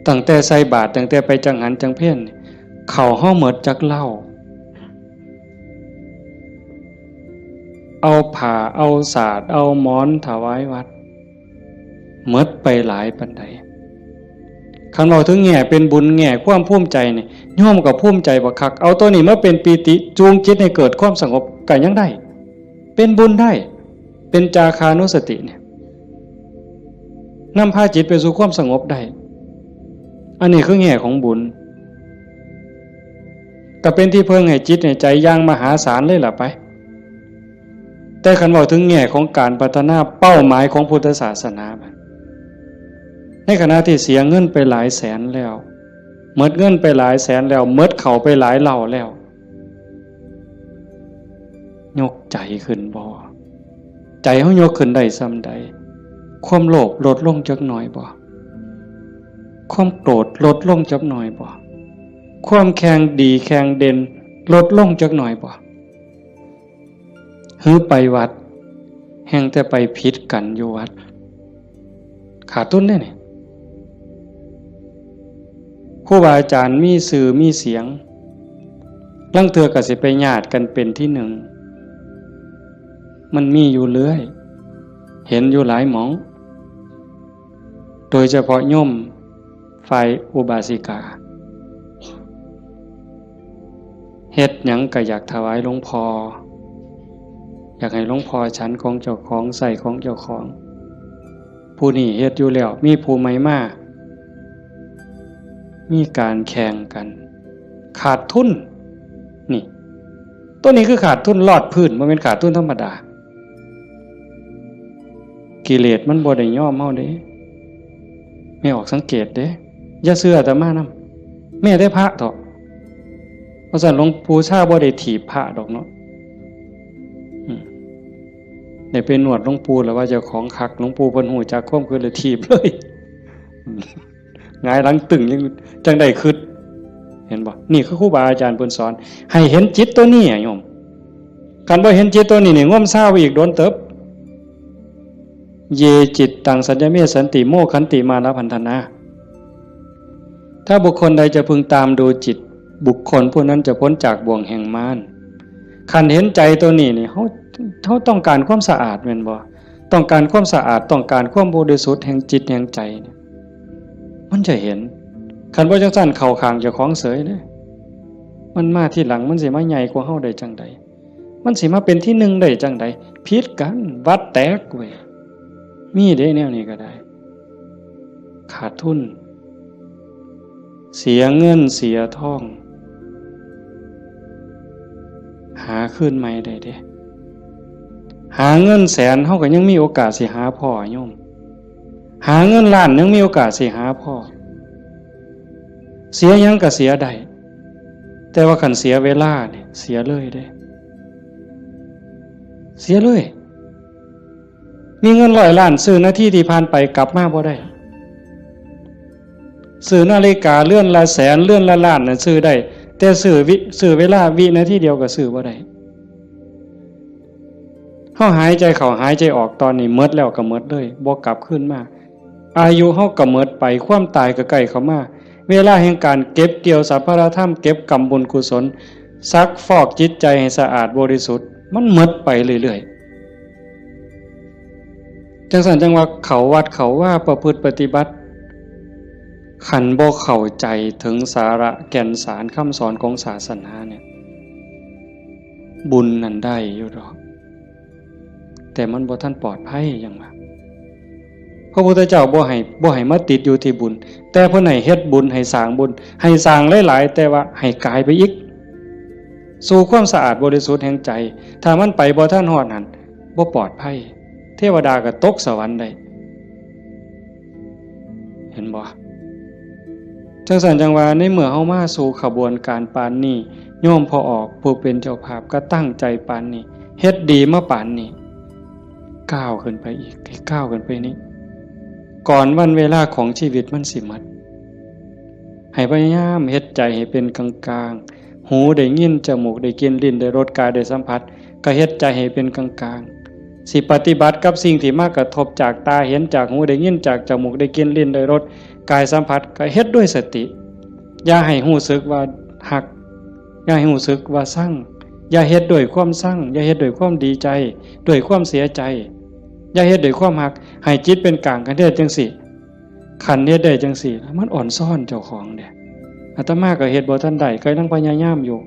ตั้งแต่ใส่บาตรตั้งแต่ไปจังหันจังเพ่นเข้าห้อหมดจักเหล้าเอาผ้าเอาสาดเอาหมอนถวายวัดหมดไปหลายปานใดคันเราถึงแง่เป็นบุญแง่ความภูมิใจนี่โยมก็ภูมิใจบ่คักเอาตัวนี้มาเป็นปีติจูงจิตให้เกิดความสงบก็ยังได้เป็นบุญได้เป็นจาคานุสติเนี่ยนำพาจิตไปสู่ความสงบได้อันนี้คือแง่ของบุญก็เป็นที่เพิ่งให้จิตให้ใจอย่างมหาศาลเลยล่ะไปแต่คันว่าถึงแง่ของการพัฒนาเป้าหมายของพุทธศาสนาในขณะที่เสียเงินไปหลายแสนแล้วหมดเงินไปหลายแสนแล้วหมดเข่าไปหลายเหล่าแล้วยกใจขึ้นบ่ใจเฮายกขึ้นได้ส่ำใดความโลภลดลงจักหน่อยบ่ความโกรธลดลงจักหน่อยบ่ความแข็งดีแข็งเด่นลดลงจักหน่อยบ่หือไปวัดแห่งแต่ไปผิดกันอยู่วัดขาดทุนได้นี่ครูบาอาจารย์มีสื่อมีเสียงลังเทื่อก็สิไปญาติกันเป็นที่หนึ่งมันมีอยู่เรื่อยเห็นอยู่หลายหมองโดยเฉพาะโยมฝ่ายอุบาสิกาเฮ็ดหยังก็อยากถวายหลวงพ่ออยากให้หลวงพ่อฉันของเจ้าของใส่ของเจ้าของผู้นี้เฮ็ดอยู่แล้วมีผู้ใหม่มามีการแข่งกันขาดทุนนี่ตัวนี้คือขาดทุนลอดพื้นบ่แม่นขาดทุนธรรมดากิเลสมันบ่ได้ย่อมเฮาเด้ไม่ออกสังเกตเด้อย่าเชื่ออาตมานำ แม่ได้พระเถอะเพราะฉะนั้นหลวงปู่ชาบ่ได้ถีบพระดอกเนาะได้ไปหนวดหลวงปู่แล้วว่าเจ้าของคักหลวงปู่เพิ่นฮู้จักความคือเลยถีบเลยหงายหลังตึงยังจังได้คิดเห็นบ่นี่คือครูบาอาจารย์เพิ่นสอนให้เห็นจิตตัวนี้โยมคันบ่เห็นจิตตัวนี้นี่ง่มเศร้าอีกโดนเติบเยจิตตังสัญญเมสันติโมขันติมานะพันธนาถ้าบุคคลใดจะพึงตามดูจิตบุคคลผู้นั้นจะพ้นจากบ่วงแห่งมารคันเห็นใจตัวนี้นี่เขาต้องการความสะอาดแม่นบ่ต้องการความสะอาดต้องการความบริสุทธิ์แห่งจิตแห่งใจเนี่ยมันจะเห็นคันบ่จังซั่นเข้าข้างเจ้าของเสยเด้มันมาที่หลังมันสิมาใหญ่กว่าเฮาได้จังใดมันสิมาเป็นที่หนึ่งได้จังใดผิดกันวัดแตกเว้ยมีเด้แนวนี้ก็ได้ขาดทุนเสียเงินเสียทองหาคืนใหม่ได้เด้หาเงินแสนเฮาก็ยังมีโอกาสสิหาพ่อโยมหาเงินล้านยังมีโอกาสสิหาพ่อเสียยังก็เสียได้แต่ว่าคันเสียเวลาเนี่ยเสียเลยเด้เสียเลยมีเงิน100 ล้านซื้อนาทีที่ผ่านไปกลับมาบ่ได้ซื้อนาฬิกาเลื่อนละแสนเลื่อนละล้านน่ะซื้อได้แต่ซื้อเวลาวินาทีเดียวก็ซื้อบ่ได้เฮาหายใจเข้าหายใจออกตอนนี้หมดแล้วก็หมดเลยบ่กลับคืนมาอายุเฮาก็หมดไปความตายก็ใกล้เข้ามาเวลาแห่งการเก็บเกี่ยวสัพพะธรรมเก็บกรรมบุญกุศลซักฟอกจิตใจให้สะอาดบริสุทธิ์มันหมดไปเรื่อยๆจังซั่นจังว่าเขาวัดเขาว่าประพฤติปฏิบัติขันบ่เข้าใจถึงสาระแก่นสารคำสอนของศาสนาเนี่ยบุญนั้นได้อยู่ดอกแต่มันบ่ทันปลอดภัยอย่างว่าพระพุทธเจ้าบ่ให้มาติดอยู่ที่บุญแต่เพิ่นให้เฮ็ดบุญให้สร้างบุญให้สร้างหลายๆแต่ว่าให้กายไปอีกสู่ความสะอาดบริสุทธิ์แห่งใจถ้ามันไปบ่ทันฮอดนั้นบ่ปลอดภัยเทวดาก็ตกสวรรค์ได้เห็นบ่จังซั่นจังว่าในเมื่อเฮามาสู่ขบวนการปานนี้โยมพอออกผู้เป็นเจ้าภาพก็ตั้งใจปานนี้เฮ็ดดีมาปานนี้ก้าวขึ้นไปอีกให้ก้าวขึ้นไปนี้ก่อนวันเวลาของชีวิตมันสิหมดให้พยายามเฮ็ดใจให้เป็นกลางๆหูได้ยินจมูกได้กลิ่นลิ้นได้รสกายได้สัมผัสก็เฮ็ดใจให้เป็นกลางๆสิปฏิบัติกับสิ่งที่มากระทบจากตาเห็นจากหูได้ยินจากจมูกได้กลิ่นลิ้นได้รสกายสัมผัสก็เฮ็ดด้วยสติอย่าให้รู้สึกว่าหักอย่าให้รู้สึกว่าสั่งอย่าเฮ็ดด้วยความสั่งอย่าเฮ็ดด้วยความดีใจด้วยความเสียใจอย่าเฮ็ดด้วยความหักให้จิตเป็นกลางกันเด้จังสิขันเฮ็ดได้จังสิมันอ่อนซ่อนเจ้าของเด้อาตมาก็เฮ็ดบ่ทันได้ก็ยังพยายามอยู่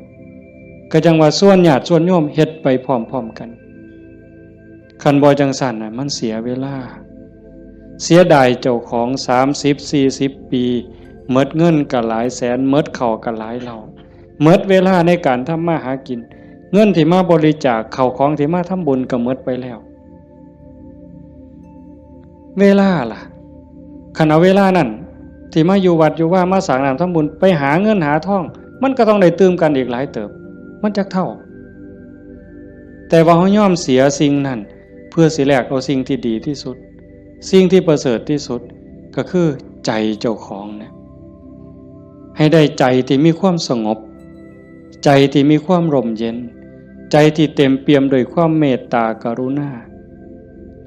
ก็จังว่าส่วนญาติส่วนโยมเฮ็ดไปพร้อมๆกันคันบ่จังซั่นน่ะมันเสียเวลาเสียดายเจ้าของ30-40 ปีหมดเงินก็หลายแสนหมดข้าวก็หลายเหล่าหมดเวลาในการทำมาหากินเงินที่มาบริจาคข้าวของที่มาทำบุญก็หมดไปแล้วเวลาล่ะคันเอาเวลานั้นที่มาอยู่วัดอยู่ว่ามาสร้างน้ำทำบุญไปหาเงินหาทองมันก็ต้องได้ตื่มกันอีกหลายเติบมันจักเท่าแต่ว่าเฮายอมเสียสิ่งนั้นเพื่อสิแลกเอาสิ่งที่ดีที่สุดสิ่งที่ประเสริฐที่สุดก็คือใจเจ้าของเนี่ยให้ได้ใจที่มีความสงบใจที่มีความร่มเย็นใจที่เต็มเปี่ยมด้วยความเมตตากรุณา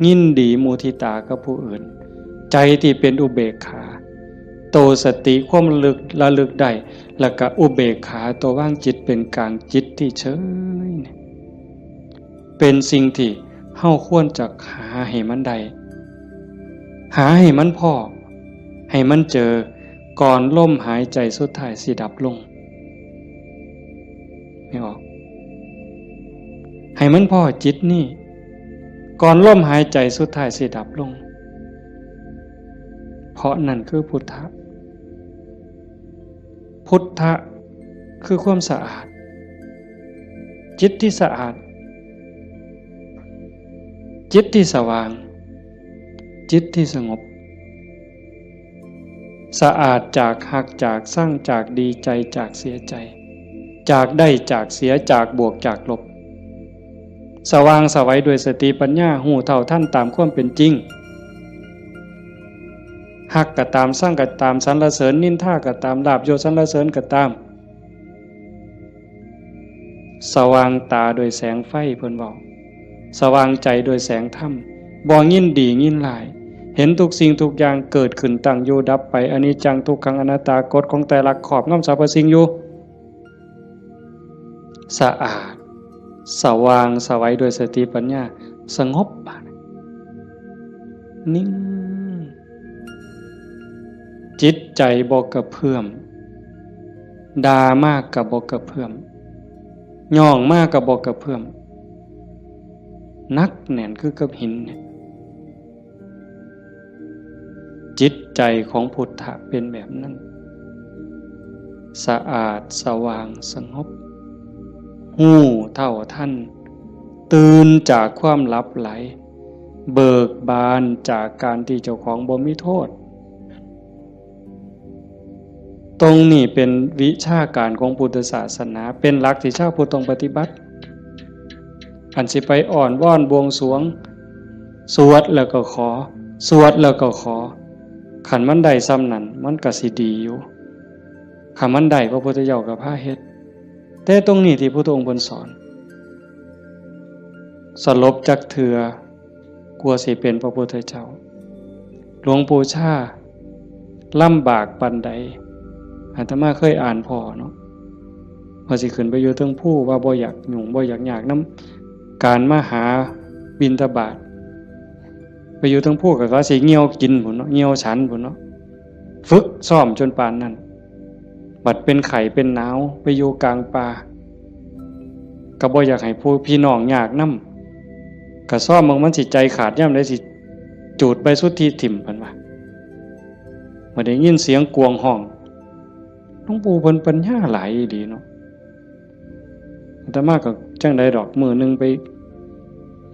ยินดีมุทิตากับผู้อื่นใจที่เป็นอุเบกขาโตสติความระลึกได้แล้วก็อุเบกขาตัวว่างจิตเป็นกลางจิตที่เฉยเป็นสิ่งที่เฮาควรจะหาให้มันได้หาให้มันพอให้มันเจอก่อนลมหายใจสุดท้ายสิดับลงไม่ออกให้มันพอจิตนี่ก่อนลมหายใจสุดท้ายสิดับลงเพราะนั่นคือพุทธะพุทธะคือความสะอาดจิตที่สะอาดจิตที่สว่างจิตที่สงบ สะอาดจากหักจากสร้างจากดีใจจากเสียใจจากได้จากเสียจากบวกจากลบสว่างสวัยด้วยสติปัญญาหูเท่าท่านตามความเป็นจริงหักก็ตามสร้างก็ตามสรรเสริญนินทาก็ตามลาภยศสรรเสริญก็ตามสว่างตาโดยแสงไฟเพิ่นบอกสว่างใจโดยแสงธรรมบ่ยินดียินร้ายเห็นทุกสิ่งทุกอย่างเกิดขึ้นตั้งอยู่ดับไปอนิจจังทุกขังอนัตตากฎของแต่ละขอบงำสรรพสิ่งอยู่สะอาดสว่างสวัยด้วยสติปัญญาสงบนิ่งจิตใจบ่กระเพื่อมด่ามากกับบ่กระเพื่อมย่องมากกับบ่กระเพื่อมนักแน่นคือกับหินเนี่ยจิตใจของพุทธะเป็นแบบนั้นสะอาดสว่างสงบหูเท่าท่านตื่นจากความลับไหลเบิกบานจากการที่เจ้าของบ่มีโทษตรงนี้เป็นวิชาการของพุทธศาสนาเป็นหลักที่ชาวพุทธต้องปฏิบัติอันสิไปอ่อนว่อนบวงสรวงสวดแล้วก็ขอสวดแล้วก็ขอขันมันได้ซ้ำนั้นมันก็สิดีอยู่ขันมันได้พระพุทธเจ้าก็พาเฮ็ดแต่ตรงนี้ที่พระพุทธองค์เพิ่นสอนสลบจักเทื่อกลัวสิเป็นพระพุทธเจ้าหลวงปู่ชาลำบากปานใดอาตมาเคยอ่านพอเนาะว่าสิขึ้นไปอยู่เทิงภูว่าบ่อยากยุ่งบ่อยากยากนำการมาหาบิณฑบาตไปอยู่เทิงภูก็ว่าสิเหี่ยวกินพุ่นเนาะเหี่ยวฉันพุ่นเนาะฝึกซ้อมจนปานนั้นบัดเป็นไข้เป็นหนาวไปอยู่กลางป่าก็บ่อยากให้ผู้พี่น้องยากนำก็ซ้อมมันสิใจขาดยามใดสิจูดไปสุดที่ถิ่มเพิ่นว่าบ่ได้ยินเสียงกวงห้องหลวงปู่เพิ่นปัญญาหลายดีเนาะอาตมาก็จังได๋ดอกมื้อนึงไป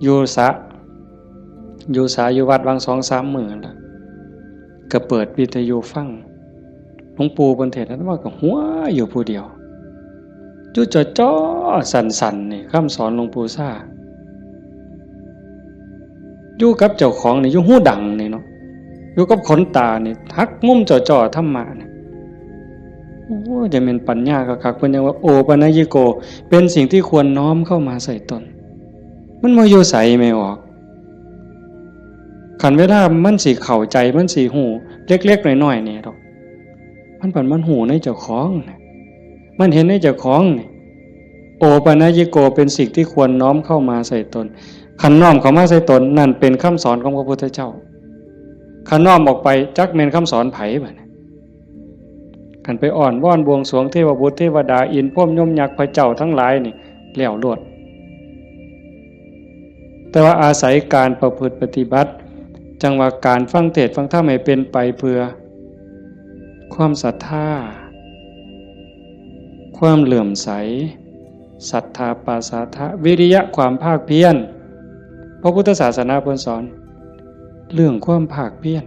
อยู่อยู่วัดวัง 2-3 มื้อนั่นล่ะก็เปิดวิทยุฟังหลวงปู่เพิ่นเทศน์อาตมาก็หัวอยู่ผู้เดียวจุจ่อๆสั่นๆนี่คำสอนหลวงปู่ซ่าอยู่กับเจ้าของนี่อยู่หูดังนี่เนาะอยู่กับขนตานี่ทักงุ่มจ่อๆธรรมะนี่โอ้จะเป็นปัญญาคักๆเพิ่นยังว่าโอปนัญญิโกเป็นสิ่งที่ควรน้อมเข้ามาใส่ตนมันบ่อยู่ไสไม่ออกคันเวลามันสิเข้าใจมันสิฮู้เล็กๆน้อยๆนี่ดอกมันหูในเจ้าของมันเห็นในเจ้าของนี่โอปนัญญิโกเป็นสิ่งที่ควรน้อมเข้ามาใส่ตนคันน้อมเข้ามาใส่ตนนั่นเป็นคำสอนของพระพุทธเจ้าคันน้อมออกไปจักแม่นคำสอนไผบัดนี้คันไปอ่อนว่อนบวงสรวงเทวบุตรเทวดาอินพรหมยมยักษ์พระเจ้าทั้งหลายนี่แล้วโลดแต่ว่าอาศัยการประพฤติปฏิบัติจังว่าการฟังเทศน์ฟังธรรมให้เป็นไปเพื่อความศรัทธาความเหลื่อมใสศรัทธาปาสาทะวิริยะความภาคเพียรพระพุทธศาสนาเพิ่นสอนเรื่องความภาคเพียร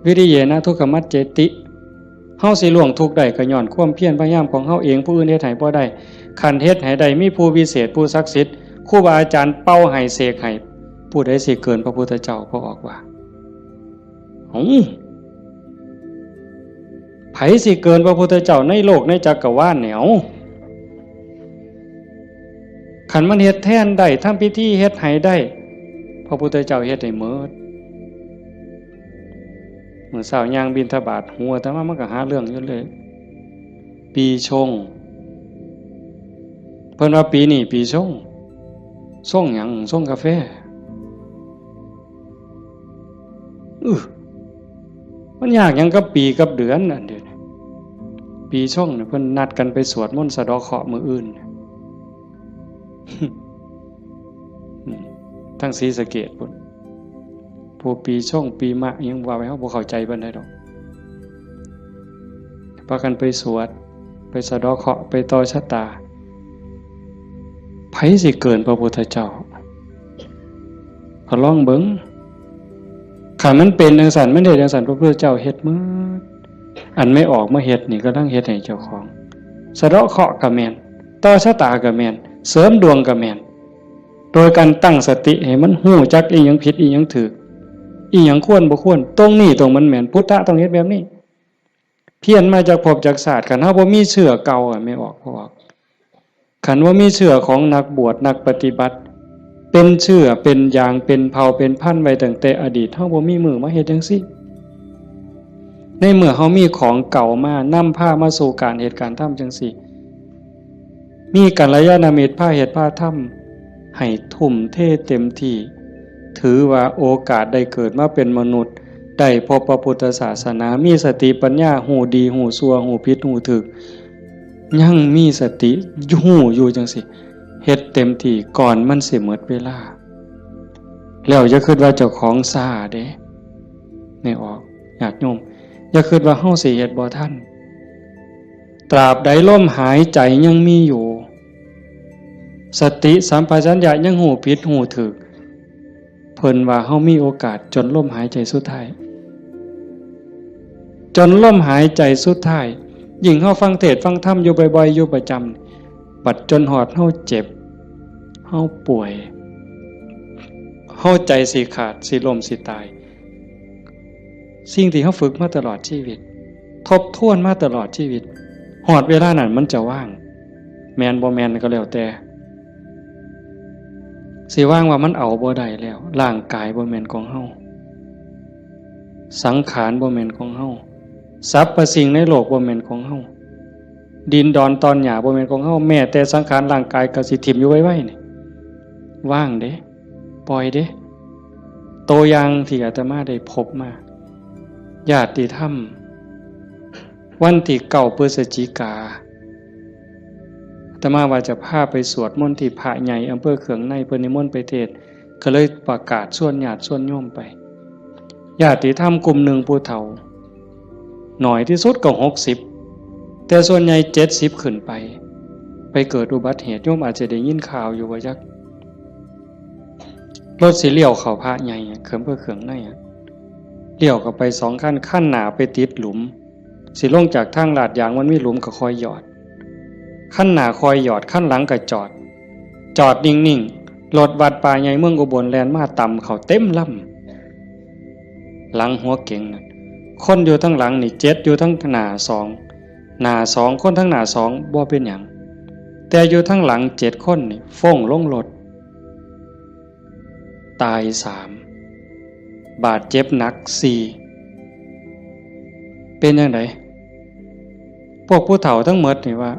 วิริยะนะทุกขมัจเจติเฮาสิล่วงทุกข์ได้ก็ย้อนความเพียรพยายามของเฮาเองผู้อื่นเฮ็ดให้บ่ได้คันเฮ็ดให้ได้มีผู้วิเศษผู้ศักดิ์สิทธิ์ครูบาอาจารย์เป่าให้เสกให้ผู้ใดสิเกินพระพุทธเจ้าบ่ออกว่าไผสิเกินพระพุทธเจ้าในโลกในจักรวาลเนี่ยคันมันเฮ็ดแทนได้ทำพิธีเฮ็ดให้ได้พระพุทธเจ้าเฮ็ดให้หมดมื้อเช้าย่างบิณฑบาตหัวแต่ว่ามันก็หาเรื่องอยู่เลยปีชงเพิ่นว่าปีนี้ปีชงส่งหยังส่งกาแฟมันยากหยังกับปีกับเดือนนั่นเด้อปีชงเนี่ยเพิ่นนัดกันไปสวดมนต์สะเดาะเคราะห์มื้ออื่นทั้งศรีสะเกษพุ่นผู้ปีชงปีมะยังว่าไว้เฮาบ่เข้าใจปานใดดอกพากันไปสวดไปสะเดาะเคราะห์ไปต่อชะตาไผสิเกินพระพุทธเจ้าก็ลองเบิ่ง ขันมันเป็นจังสันมันเฮ็ดจังสันพระพุทธเจ้าเฮ็ดมื้ออันไม่ออกมาเฮ็ดนี่ก็ต้องเฮ็ดให้เจ้าของสะเดาะเคราะห์ก็แม่นต่อชะตาก็แม่นเสริมดวงก็แม่นโดยการตั้งสติให้มันฮู้จักอีหยังผิดอีหยังถูกอีหยังควรบ่ควรตรงนี้ตรงมันแม่นพุทธะต้องเฮ็ดแบบนี้เพี้ยนมาจากภพจากศาสตร์คันเฮาบ่มีเชื่อเก่าไม่ออกคันว่ามีเชื่อของนักบวชนักปฏิบัติเป็นเชื่อเป็นอย่างเป็นเผ่าเป็นพันธุ์ไว้ตั้งแต่อดีตเฮาบ่มีมือมาเฮ็ดจังซี่ในเมื่อเฮามีของเก่ามานำพามาสู่การเหตุการณ์ทำจังซี่มีกัลยาณมิตรพาเหตุพาทำให้ทุ่มเทเต็มที่ถือว่าโอกาสได้เกิดมาเป็นมนุษย์ได้พบพระพุทธศาสนามีสติปัญญาหูดีหูชั่วหูผิดหูถูกยังมีสติหูอยู่จังสิเฮ็ดเต็มที่ก่อนมันสิหมดเวลาแล้วอย่าคิดว่าเจ้าของซ่าเด้ไม่ออกญาติโยมอย่าคิดว่าเฮาสิเฮ็ดบ่ทันตราบใดลมหายใจยังมีอยู่สติสัมปชัญญะยังหูผิดหูถูกเพิ่นว่าเฮามีโอกาสจนลมหายใจสุดท้ายจนลมหายใจสุดท้ายยิ่งเฮาฟังเทศน์ฟังธรรมอยู่บ่อยๆอยู่ประจำบัดจนหอดเฮาเจ็บเฮาป่วยเฮาใจสิขาดสิล้มสิตายสิ่งที่เฮาฝึกมาตลอดชีวิตทบทวนมาตลอดชีวิตหอดเวลานั้นมันจะว่างแม่นบ่แม่นก็แล้วแต่สิว่างว่ามันเอาบ่ได้แล้วร่างกายบ่แม่นของเฮาสังขารบ่แม่นของเฮาสรรพสิ่งในโลกบ่แม่นของเฮาดินดอนตอนหญ้าบ่แม่นของเฮาแม้แต่สังขารร่างกายก็สิทิ่มอยู่ไว้ๆนี่ว่างเด้ปล่อยเด้ตัวอย่างที่อาตมาได้พบมาญาติธรรมวันที่9 พฤศจิกายนอาตมาว่าจะพาไปสวดมนต์ที่พระใหญ่อำเภอเขืองในเพิ่นนิมนต์ไปเทศน์ก็เลยประกาศชวนญาติชวนโยมไปญาติธรรมกลุ่มหนึ่งผู้เฒ่าหน่อยที่สุดก็60แต่ส่วนใหญ่70ขึ้นไปเกิดอุบัติเหตุโยมอาจจะได้ยินข่าวอยู่ว่าจักรถสิเลี้ยวเข้าพระใหญ่เขื่อนเพื่อเขื่องในเลี้ยวเข้าไป2ขั้นหน้าไปติดหลุมสิลงจากทางลาดยางมันมีหลุมก็คอยหยอดขั้นหน้าคอยหยอดขั้นหลังก็จอดนิ่งๆรถวัดป่าใหญ่เมืองอุบลแล่นมาต่ำเข้าเต็มลำหลังหัวเก๋งนั่นคนอยู่ทั้งหลังนี่7อยู่ทั้งหน้า2คนทั้งหน้า2บ่เป็นหยังแต่อยู่ทั้งหลัง7คนนี่ฟ้องลงรถตาย3บาดเจ็บหนัก4เป็นจังไดพวกผู้เฒ่าทั้งหมดนี่ว่า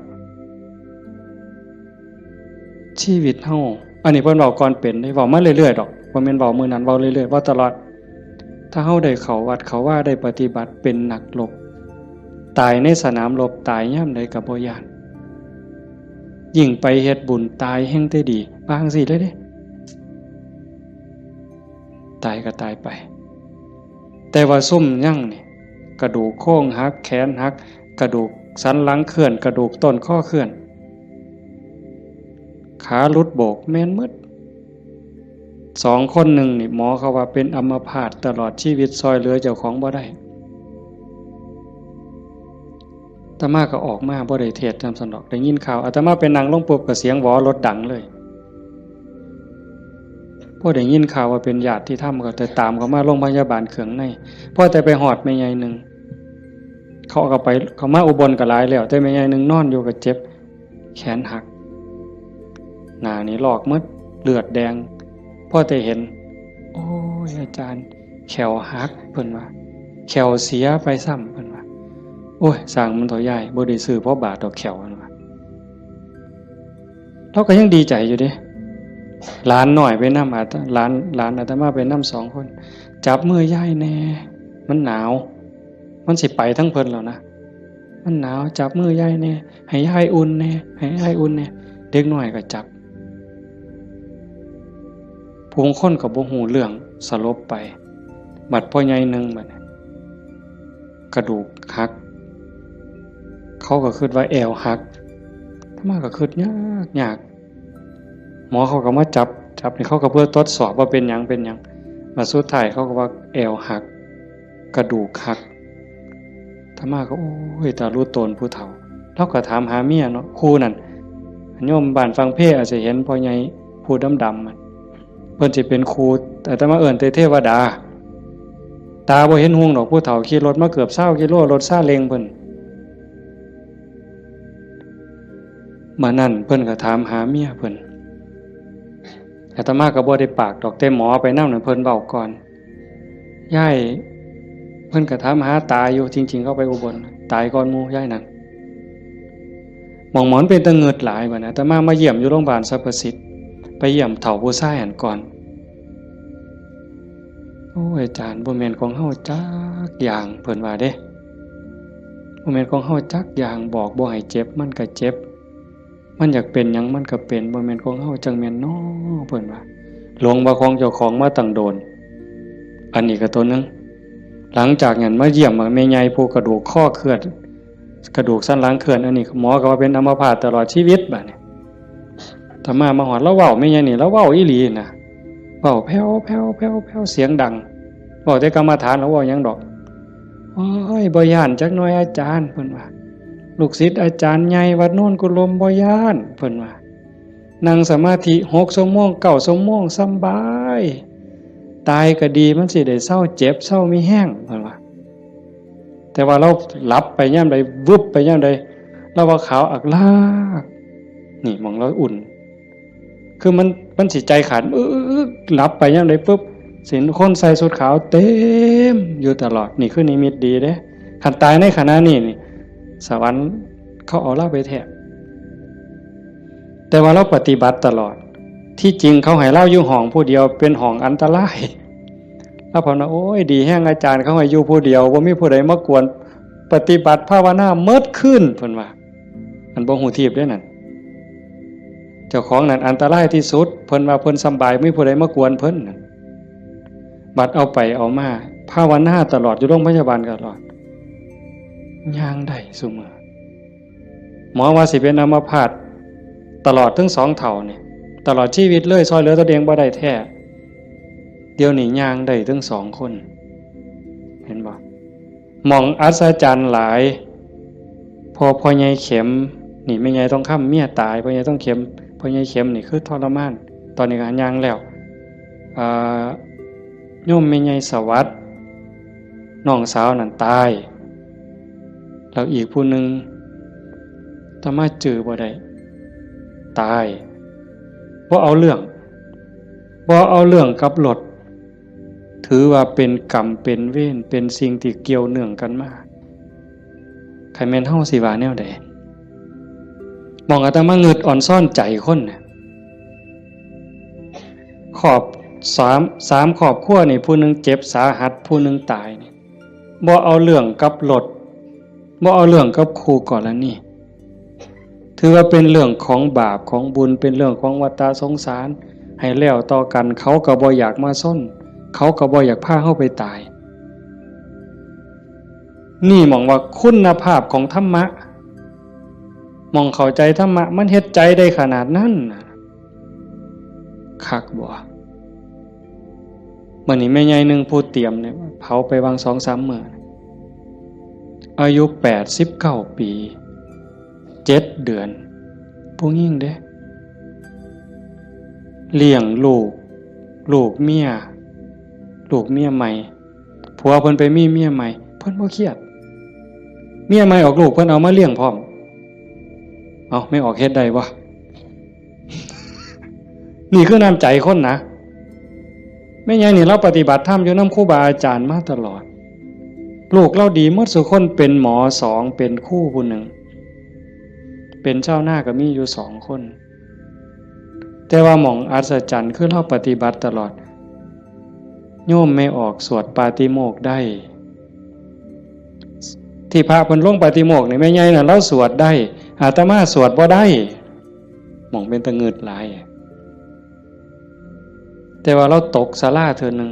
ชีวิตเฮาอันนี้เพิ่นเว้าก่อนเป็นได้เว้ามาเรื่อยๆดอกบ่แม่นเว้ามื้อนั้นเว้าเรื่อยๆเว้าตลอดถ้าเฮาได้เข้าวัดเข้าว่าได้ปฏิบัติเป็นนักรบตายในสนามรบตายยามใดก็บ่ย้านยิ่งไปเฮ็ดบุญตายแห่งแต่ดีบางสิเลยเด้ตายก็ตายไปแต่ว่าซุ่มยั่งนี่กระดูกโค้งหักแขนหักกระดูกสันหลังเคลื่อนกระดูกต้นข้อเคลื่อนขาหลุดโบกแม่นหมด2คนหนึ่งนี่หมอเขาว่าเป็นอัมพาตตลอดชีวิตซอยเหลือเจ้าของบ่ได้อาตมาก็ออกมาบ่ได้เทศน์จำสนอกได้ยินข่าวอาตมาเป็นนางลงปุ๊บก็เสียงหวอรถดังเลยพอได้ยินข่าวว่าเป็นญาติที่ทำก็แต่ตามเขามาโรงพยาบาลเขืองในพอแต่ไปหอดแม่ใหญ่นึงเขาก็ไปเขามาอุบลก็หลายแล้วแต่แม่ใหญ่นึงนอนอยู่ก็เจ็บแขนหักหน้านี่ลอกหมดเลือดแดงพอแต่เห็นโอ้ยอาจารย์แขวหักเพิ่นว่าแขวเสียไปซ้ำเพิ่นว่าโอ้ยสร้างมันเถาใหญ่บ่ได้ซื้อเพราะบาทดอกแขวเพิ่นว่าเราก็ยังดีใจอยู่เด้หลานหน่อยไปนำหลานอาตมาไปนำ2คนจับมือยายแน่มันหนาวมันสิไปทั้งเพิ่นแล้วนะมันหนาวจับมือยายแน่ให้ยายอุ่นแน่ให้ยายอุ่นแน่เด็กน้อยก็จับผู้คนก็บ่ฮู้เรื่องสลบไปบัดพ่อใหญ่นึงบัดกระดูกหักเขาก็คิดว่าแอวหักถ้ามาก็คิดยากหมอเขาก็มาจับนี่เขาก็เพื่อทดสอบว่าเป็นหยัง มาสุดท้ายเขาก็ว่าแอวหักกระดูกหักธรรมาก็โอ้ยตารู้ตนผู้เฒ่าเราก็ถามหาเมียเนาะครูนั่นโยมบ้านฟังเพศอาจจะเห็นพ่อใหญ่ผู้ดำๆมันเพิ่นสิเป็นครูแต่ธรรมาเอิ้นแต่เทวดาตาบ่เห็นห่วงดอกผู้เฒ่าขี่รถมาเกือบ20กิโลรถซาเล้งเพิ่นมานั่นเพิ่นก็ถามหาเมียเพิ่นอาตมาก็บ่ได้ปากดอกแต่หมอไปนำนั่นเพิ่นเว้าก่อนยายเพิ่นก็ถามหาตาอยู่จริงๆเขาไปอุบลตายก่อนหมู่ยายนั่นหมองหมอนเป็นตะเงิดหลายบัดนะอาตมาเยี่ยมอยู่โรงพยาบาลสรรพสิทธิ์ไปเยี่ยมเฒ่าผู้ชายหันก่อนโอ้ยอาจารย์บ่แม่นของเฮาจักอย่างเพิ่นว่าเด้บ่แม่นของเฮาจักอย่างบอกบ่ให้เจ็บมันก็เจ็บมันอยากเป็นหยังมันก็เป็นบ่แม่นของเฮาจังแม่นน้อเพิ่นว่าหลงว่าของเจ้าของมาตั้งโดนอันนี้ก็ตัวนึงหลังจากนั้นมาเยี่ยมแม่ใหญ่ผู้กระดูกข้อเคลื่อนกระดูกสันหลังเคลื่อนอันนี้หมอก็ว่าเป็นอัมพาตตลอดชีวิตบัดนี้ถ้ามาฮอดแล้วเว้าแม่ใหญ่นี่แล้วเว้าอีหลีน่ะเว้าแผ่วๆๆๆเสียงดังเว้าแต่กรรมฐานแล้วเว้าหยังดอกโอ้ยบ่ย้านจักหน่อยอาจารย์เพิ่นว่าลูกศิษย์อาจารย์ใหญ่วัดโน่นกุลมบ่ย้านเพิ่นว่านั่งสมาธิ6 ชั่วโมง9 ชั่วโมงสำบายตายก็ดีมันสิได้เศร้าเจ็บเศร้ามีแห้งเพิ่นว่าแต่ว่าเราหลับไปยามใดวึบไปยามใดเราว่าขาวอักลากนี่มองเราอุ่นคือมันสิใจขาดหลับไปยามใดปุ๊บสิคนใส่ชุดขาวเต็มอยู่ตลอดนี่คือนิมิตดีเด้คันตายในขณะนี้นี่สวรรค์เขาเอาเราไปแทบแต่ว่าเราปฏิบัติตลอดที่จริงเขาให้เราอยู่ห้องผู้เดียวเป็นห้องอันตรายแล้วพอนะโอ้ยดีแห้งอาจารย์เขาให้อยู่ผู้เดียวบ่มีผู้ใดมากวนปฏิบัติภาวนาเมิดขึ้นเพิ่นว่าอันบ่ฮู้ทิพย์เด้นั่นเจ้าของนั่นอันตรายที่สุดเพิ่นว่าเพิ่นสำบายไม่มีผู้ใดมากวนเพิ่นนั่นบัดเอาไปเอามาภาวนาตลอดอยู่โรงพยาบาลตลอดย่างได้ซุมื้อหมอว่าสิเป็นอัมพาตตลอดทั้ง2เท่านี่ตลอดชีวิตเลยซอยเหลือตัวเองบ่ได้แท้เดี๋ยวนี้ย่างได้ทั้ง2คนเห็นบ่มองอัศจรรย์หลายพอใหญ่เข็มนี่แม่ใหญ่ต้องค้ำเมียตายพ่อใหญ่ต้องเข็มพ่อใหญ่เข็มนี่คือทรมานตอนนี้ก็ย่างแล้วโยมแม่ใหญ่สวัสดิ์น้องสาวนั่นตายแล้วอีกผู้นึงถ้ามาเจอบ่ได้ตายบ่เอาเรื่องกับรถถือว่าเป็นกรรมเป็นเวรเป็นสิ่งที่เกี่ยวเนื่องกันมาใครแม่นเฮาสิว่าแนวใดมองอาตมาเงิดอ่อนซ่อนใจคนน่ะขอบ3ครอบครัวนี่ผู้นึงเจ็บสาหัสผู้นึงตายนี่บ่เอาเรื่องกับรถบ่เอาเรื่องกับครูกรณีถือว่าเป็นเรื่องของบาปของบุญเป็นเรื่องของวัฏสงสารให้แล้วต่อกันเขาก็บ่อยากมาซ่อนเขาก็บ่อยากพาเฮาไปตายนี่มองว่าคุณภาพของธรรมะมองเข้าใจธรรมะมันเฮ็ดใจได้ขนาดนั้นคักบ่มื้อนี้แม่ใหญ่นึงผู้เตรียมเนี่ยเผาไปวาง 2-3 มื้ออายุ89 ปี7 เดือนผู้หญิงเด้เลี้ยงลูกเมียใหม่ผัวเพิ่นไปมีเมียใหม่เพิ่นบ่เครียดเมียใหม่ออกลูกเพิ่นเอามาเลี้ยงพร้อมเอาไม่ออกเฮ็ดได้บ่ นี่คือน้ำใจคนนะแม่ใหญ่นี่เราปฏิบัติธรรมอยู่นำครูบาอาจารย์มาตลอดลูกเราดีหมดทุกคนเป็นหมอ2เป็นครูผู้หนึ่งเป็นเจ้าหน้าก็มีอยู่2คนแต่ว่าหม่องอัศจรรย์คือเราปฏิบัติตลอดโยมไม่ออกสวดปาติโมกข์ได้ที่พระเพิ่นลงปาติโมกข์นี่แม่ใหญ่น่ะเราสวดได้อาตมาสวดบ่ได้หม่องเป็นตะงึดหลายแต่ว่าเราตกศาลาเทื่อนึง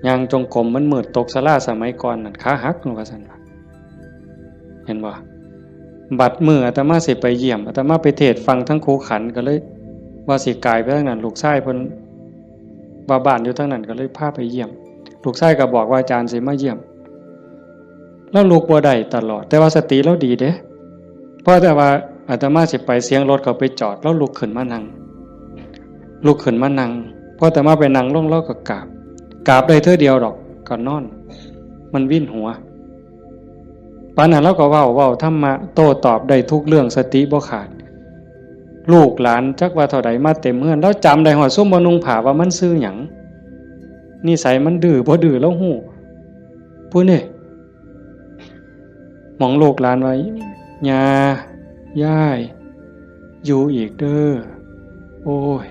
ย่างจงกรมมันมืดตกศาลาสมัยก่อนนั่นขาหักว่าซั่นเห็นบ่บัดมื้ออาตมาสิไปเยี่ยมอาตมาไปเทศน์ฟังทั้งครูขันก็เลยว่าสิกายไปทางนั้นลูกชายเพิ่น ว่าบ้านอยู่ทั้งนั้นก็เลยพาไปเยี่ยมลูกชายก็บอกว่าอาจารย์สิมาเยี่ยมแล้วลูกบ่ได้ตลอดแต่ว่าสติเราดีเด้เพราะแต่ว่าอาตมาสิไปเสียงรถเขาไปจอดแล้วลุกขึ้นมานั่งพอแต่มาไปนั่งลงแล้วก็กราบได้เท่าเดียวดอกก็นอนมันวิ่นหัวปานนั้นเราก็เว้าธรรมะโต้ตอบได้ทุกเรื่องสติบ่ขาดลูกหลานจักว่าเท่าใดมาเต็มเฮือนแล้วจำได้ฮอดซุมบ่นุ่งผ้าว่ามันชื่อหยังนิสัยมันดื้อบ่ดื้อแล้วฮู้ผู้นี่หมองลูกหลานไว้ย่าย่ายอยู่อีกเด้อโอ้ย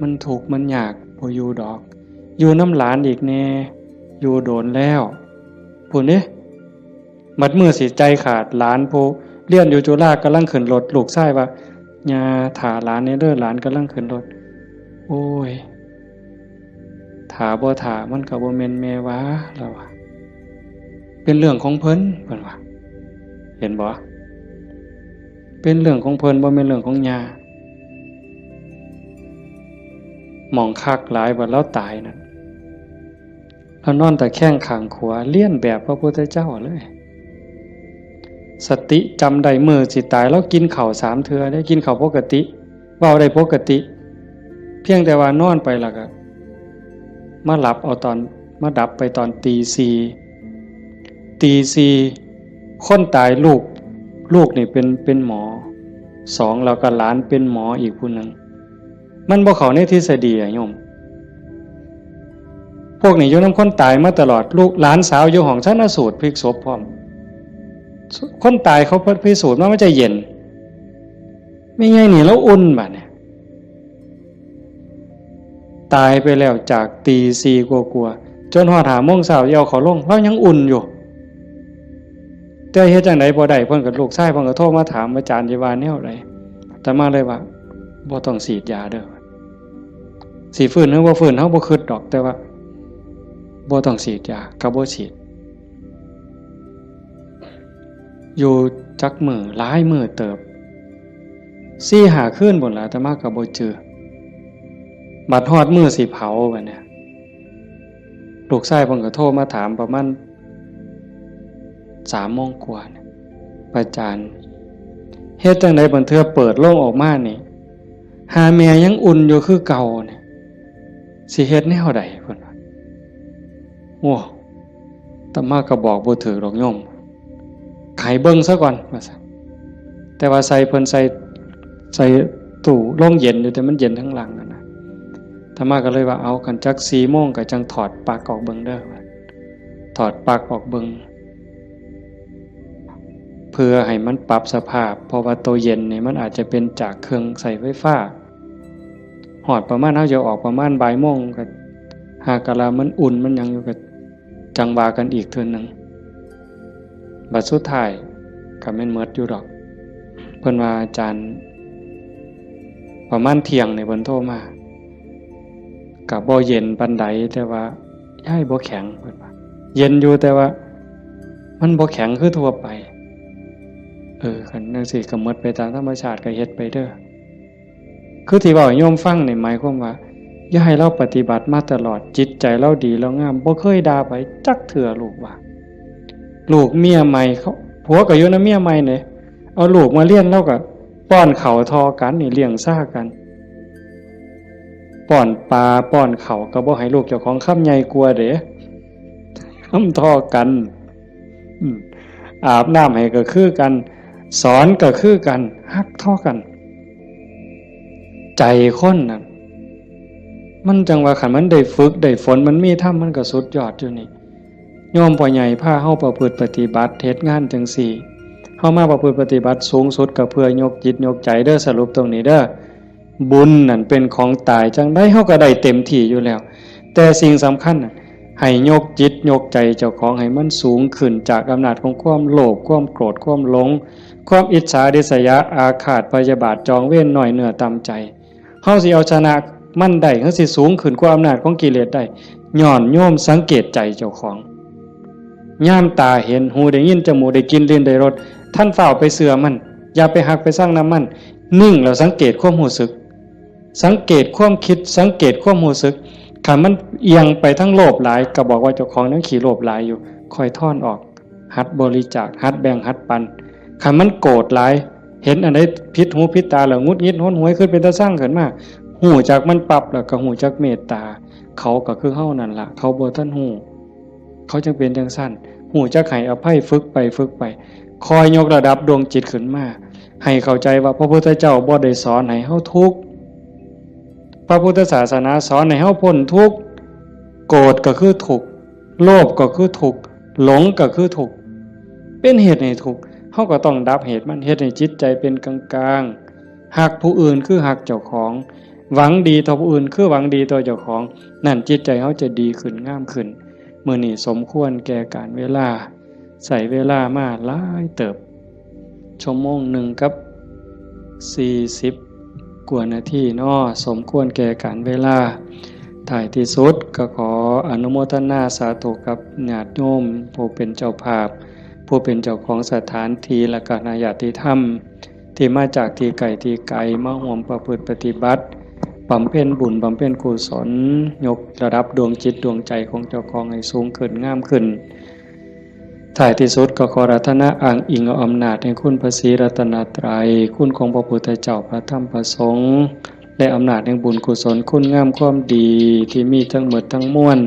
มันทุกข์มันยากบ่อยู่ดอกอยู่น้ำหลานอีกแน่อยู่โดนแล้วผู้นี่มัดมือสิใจขาดหลานผู้เรียนอยู่จุฬากำลังขึ้นรถลูกชายว่าย่าถาหลานเนี่ยเด้อหลานกำลังขึ้นรถโอ้ยถาบ่ถามันก็บ่แม่นแม่วะแล้วว่าเป็นเรื่องของเพิ่นว่าเห็นบ่เป็นเรื่องของเพิ่นบ่แม่นเรื่องของย่าหมองคักหลายว่าแล้วตายนั่นแล้วนอนแต่แข้งข้างขวาเลียนแบบพระพุทธเจ้าเลยสติจำได้มือสิตายแล้วกินข้าว3เทื่อได้กินข้าวปกติเว้าได้ปกติเพียงแต่ว่านอนไปแล้วก็มาหลับเอาตอนมาดับไปตอนตี 4คนตายลูกนี่เป็นหมอ2แล้วก็หลานเป็นหมออีกผู้นึงมันบ่เข้าในทฤษฎีอะโยมพวกนี้อยู่นำคนตายมาตลอดลูกหลานสาวอยู่ห้องชันสูตรพลิกศพพร้อมคนตายเขาพิสูจน์ว่ามันจะเย็นไม่ไงนี่แล้วอุ่นบัดเนี่ยตายไปแล้วจากตี 4กว่าๆจนฮอด 5 โมงเช้าเอาเขาลงแล้วยังอุ่นอยู่แต่เฮ็ดจังได๋บ่ได้เพิ่นก็ลูกชายเพิ่นก็โทรมาถามอาจารย์สิว่าแนวใดแต่มาเลยว่าบ่ต้องฉีดยาเด้อสิฟื้นหรือบ่ฟื้นเฮาบ่คิดดอกแต่ว่าบ่ต้องฉีดยาก็บ่ฉีดอยู่จักมือหลายมือเติบ4-5 คืนพุ่นล่ะแต่มาก็บ่เจอบัดฮอดมื้อสิเผาบัดเนี่ยลูกชายเพิ่นก็โทรมาถามประมาณ3 โมงกว่าเนี่ยอาจารย์เฮ็ดจังได๋บัดเทื่อเปิดโลงออกมานี่หาแม่ยังอุ่นอยู่คือเก่าเนี่ยสิเฮ็ดแนวใดเพิ่นว่าโอ้อาตมาก็บอกบ่ถูกดอกโยมไขเบิ่งซะก่อนว่าซั่นแต่ว่าใส่เพิ่นใส่ตู้โรงเย็นอยู่แต่มันเย็นทั้งหลังนะอาตมาก็เลยว่าเอากันจัก 4 โมงก็จังถอดปลั๊กออกเบิ่งเด้อถอดปลั๊กออกเบิ่งเพื่อให้มันปรับสภาพเพราะว่าตัวเย็นนี่มันอาจจะเป็นจากเครื่องใส่ไฟฟ้าหอดประมาณเฮาจะออกประมาณบ่ายโมงก็หากะลามันอุ่นมันยังอยู่ก็จังว่ากันอีกเทื่อนึงบัดสุดท้ายก็แม่นหมดอยู่ดอกเพิ่นว่าอาจารย์ประมาณเที่ยงนี่เพิ่นโทรมาก็บ่เย็นปานใดแต่ว่าย้ายบ่แข็งเพิ่นว่าเย็นอยู่แต่ว่ามันบ่แข็งคือทั่วไปคันจังซี่ก็หมดไปตามธรรมชาติก็เฮ็ดไปเด้อคือที่เว้าให้โยมฟังนี่หมายความว่าอย่าให้เราปฏิบัติมาตลอดจิตใจเราดีแล้วงามบ่เคยด่าไผจักเทื่อลูกว่าลูกเมียใหม่เขาผัวก็อยู่นำเมียใหม่นี่เอาลูกมาเลี้ยงแล้วก็ป้อนข้าวทอกันนี่เลี้ยงซ่ากันป้อนปลาป้อนข้าวก็บ่ให้ลูกเจ้าของคำใหญ่กลัวเด้คำทอกันอาบน้ำให้ก็คือกันสอนก็คือกันฮักทอกันใจคนน่ะมันจังว่าคันมันได้ฝึกได้ฝนมันมีธรรมมันก็สุดยอดอยู่นี่โยมพ่อใหญ่พาเฮาประพฤติปฏิบัติเฮ็ดงานจังซี่เฮามาประพฤติปฏิบัติสูงสุดก็เพื่อยกจิตยกใจเด้อสรุปตรงนี้เด้อบุญนั่นเป็นของตายจังได๋เฮาก็ได้เต็มที่อยู่แล้วแต่สิ่งสำคัญน่ะให้ยกจิตยกใจเจ้าของให้มันสูงขึ้นจากอำนาจของความโลภความโกรธความหลงความอิจฉาริษยาอาฆาตพยาบาทจองเวรน้อยเนื้อต่ำใจเฮาสิเอาชนะมันได้เฮาสิสูงขึ้นกว่าอำนาจของกิเลสได้ย้อนโยมสังเกตใจเจ้าของย่ามตาเห็นหูได้ยินจมูกได้กินลิ้นได้รสท่านเฝ้าไปเสื่อมันอย่าไปหักไปสร้างน้ำมันนิ่งแล้วสังเกตความรู้สึก สังเกตความคิดสังเกตความรู้สึกถ้ามันเอียงไปทั้งโลภหลายก็บอกว่าเจ้าของนั้นขี้โลภหลายอยู่ค่อยถอนออกหัดบริจาคหัดแบ่งหัดปันถ้ามันโกรธหลายเห็นอันใดผิดหูผิดตาแล้วงุดงิดห้นหวยขึ้นเป็นตาสร้างขึ้นมาหูจากมันปรับแล้วก็หูจากเมตตาเขาก็คือเฮานั่นล่ะเขาบ่ทันหูเขาจึงเป็นจังซั่นหูจักให้อภัยฝึกไปคอยยกระดับดวงจิตขึ้นมาให้เข้าใจว่าพระพุทธเจ้าบ่ได้สอนให้เฮาทุกข์พระพุทธศาสนาสอนให้เฮาพ้นทุกข์โกรธก็คือทุกข์โลภก็คือทุกข์หลงก็คือทุกข์เป็นเหตุให้ทุกข์เฮาก็ต้องดับเหตุมันเฮ็ดให้จิตใจเป็นกลางๆฮักผู้อื่นคือฮักเจ้าของหวังดีต่อผู้อื่นคือหวังดีต่อเจ้าของนั่นจิตใจเฮาจะดีขึ้นงามขึ้นมื้อนี้สมควรแก่การเวลาใส่เวลามาหลายเติบชั่วโมงหนึ่งกับ40กว่านาทีเนาะสมควรแก่การเวลาท้ายที่สุดก็ขออนุโมทนาสาธุกับญาติโยมผู้เป็นเจ้าภาพผู้เป็นเจ้าของสถานที่และก็ญาติธรรมที่มาจากที่ไกลมาร่วมประพฤติปฏิบัติบำเพ็ญบุญบำเพ็ญกุศลยกระดับดวงจิตดวงใจของเจ้าของให้สูงขึ้นงามขึ้นท้ายที่สุดก็ขออาราธนาอ้างอิงเอาอำนาจแห่งคุณพระศรีรัตนตรัยคุณของพระพุทธเจ้าพระธรรมพระสงฆ์และอำนาจแห่งบุญกุศลคุณงามความดีที่มีทั้งหมดทั้งมวล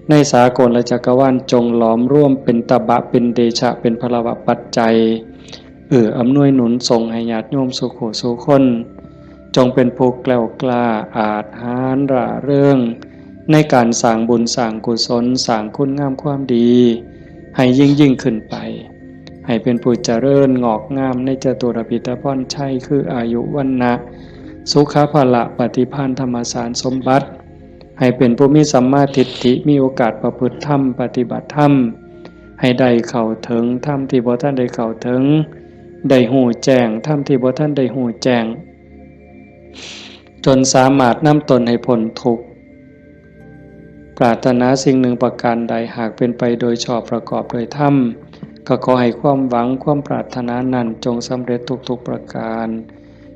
ในสากลและจักรวาลจงหลอมร่วมเป็นตบะเป็นเดชะเป็นพลวะปัจจัยอำนวยหนุนส่งให้ญาติโยมสุขสุขคนจงเป็นผู้แกล้วกล้าอาจหาญร่าเริงในการสร้างบุญสร้างกุศลสร้างคุณงามความดีให้ยิ่งขึ้นไปให้เป็นผู้เจริญงอกงามในจตุรพิธพรชัยคืออายุวรรณะสุขภาละปฏิภาณธรรมสารสมบัติให้เป็นผู้มีสัมมาทิฏฐิมีโอกาสประพฤติธรรมปฏิบัติธรรมให้ได้เข้าถึงธรรมที่บ่ทันได้เข้าถึงได้หูแจ้งธรรมที่บ่ทันได้หูแจ้งจนสามารถนำตนให้พ้นทุกข์ปรารถนาสิ่งหนึ่งประการใดหากเป็นไปโดยชอบประกอบโดยธรรมก็ขอให้ความหวังความปรารถนานั้นจงสำเร็จทุกประการ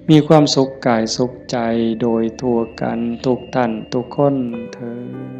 มีความสุขกายสุขใจโดยทั่วกันทุกท่านทุกคนเทอญ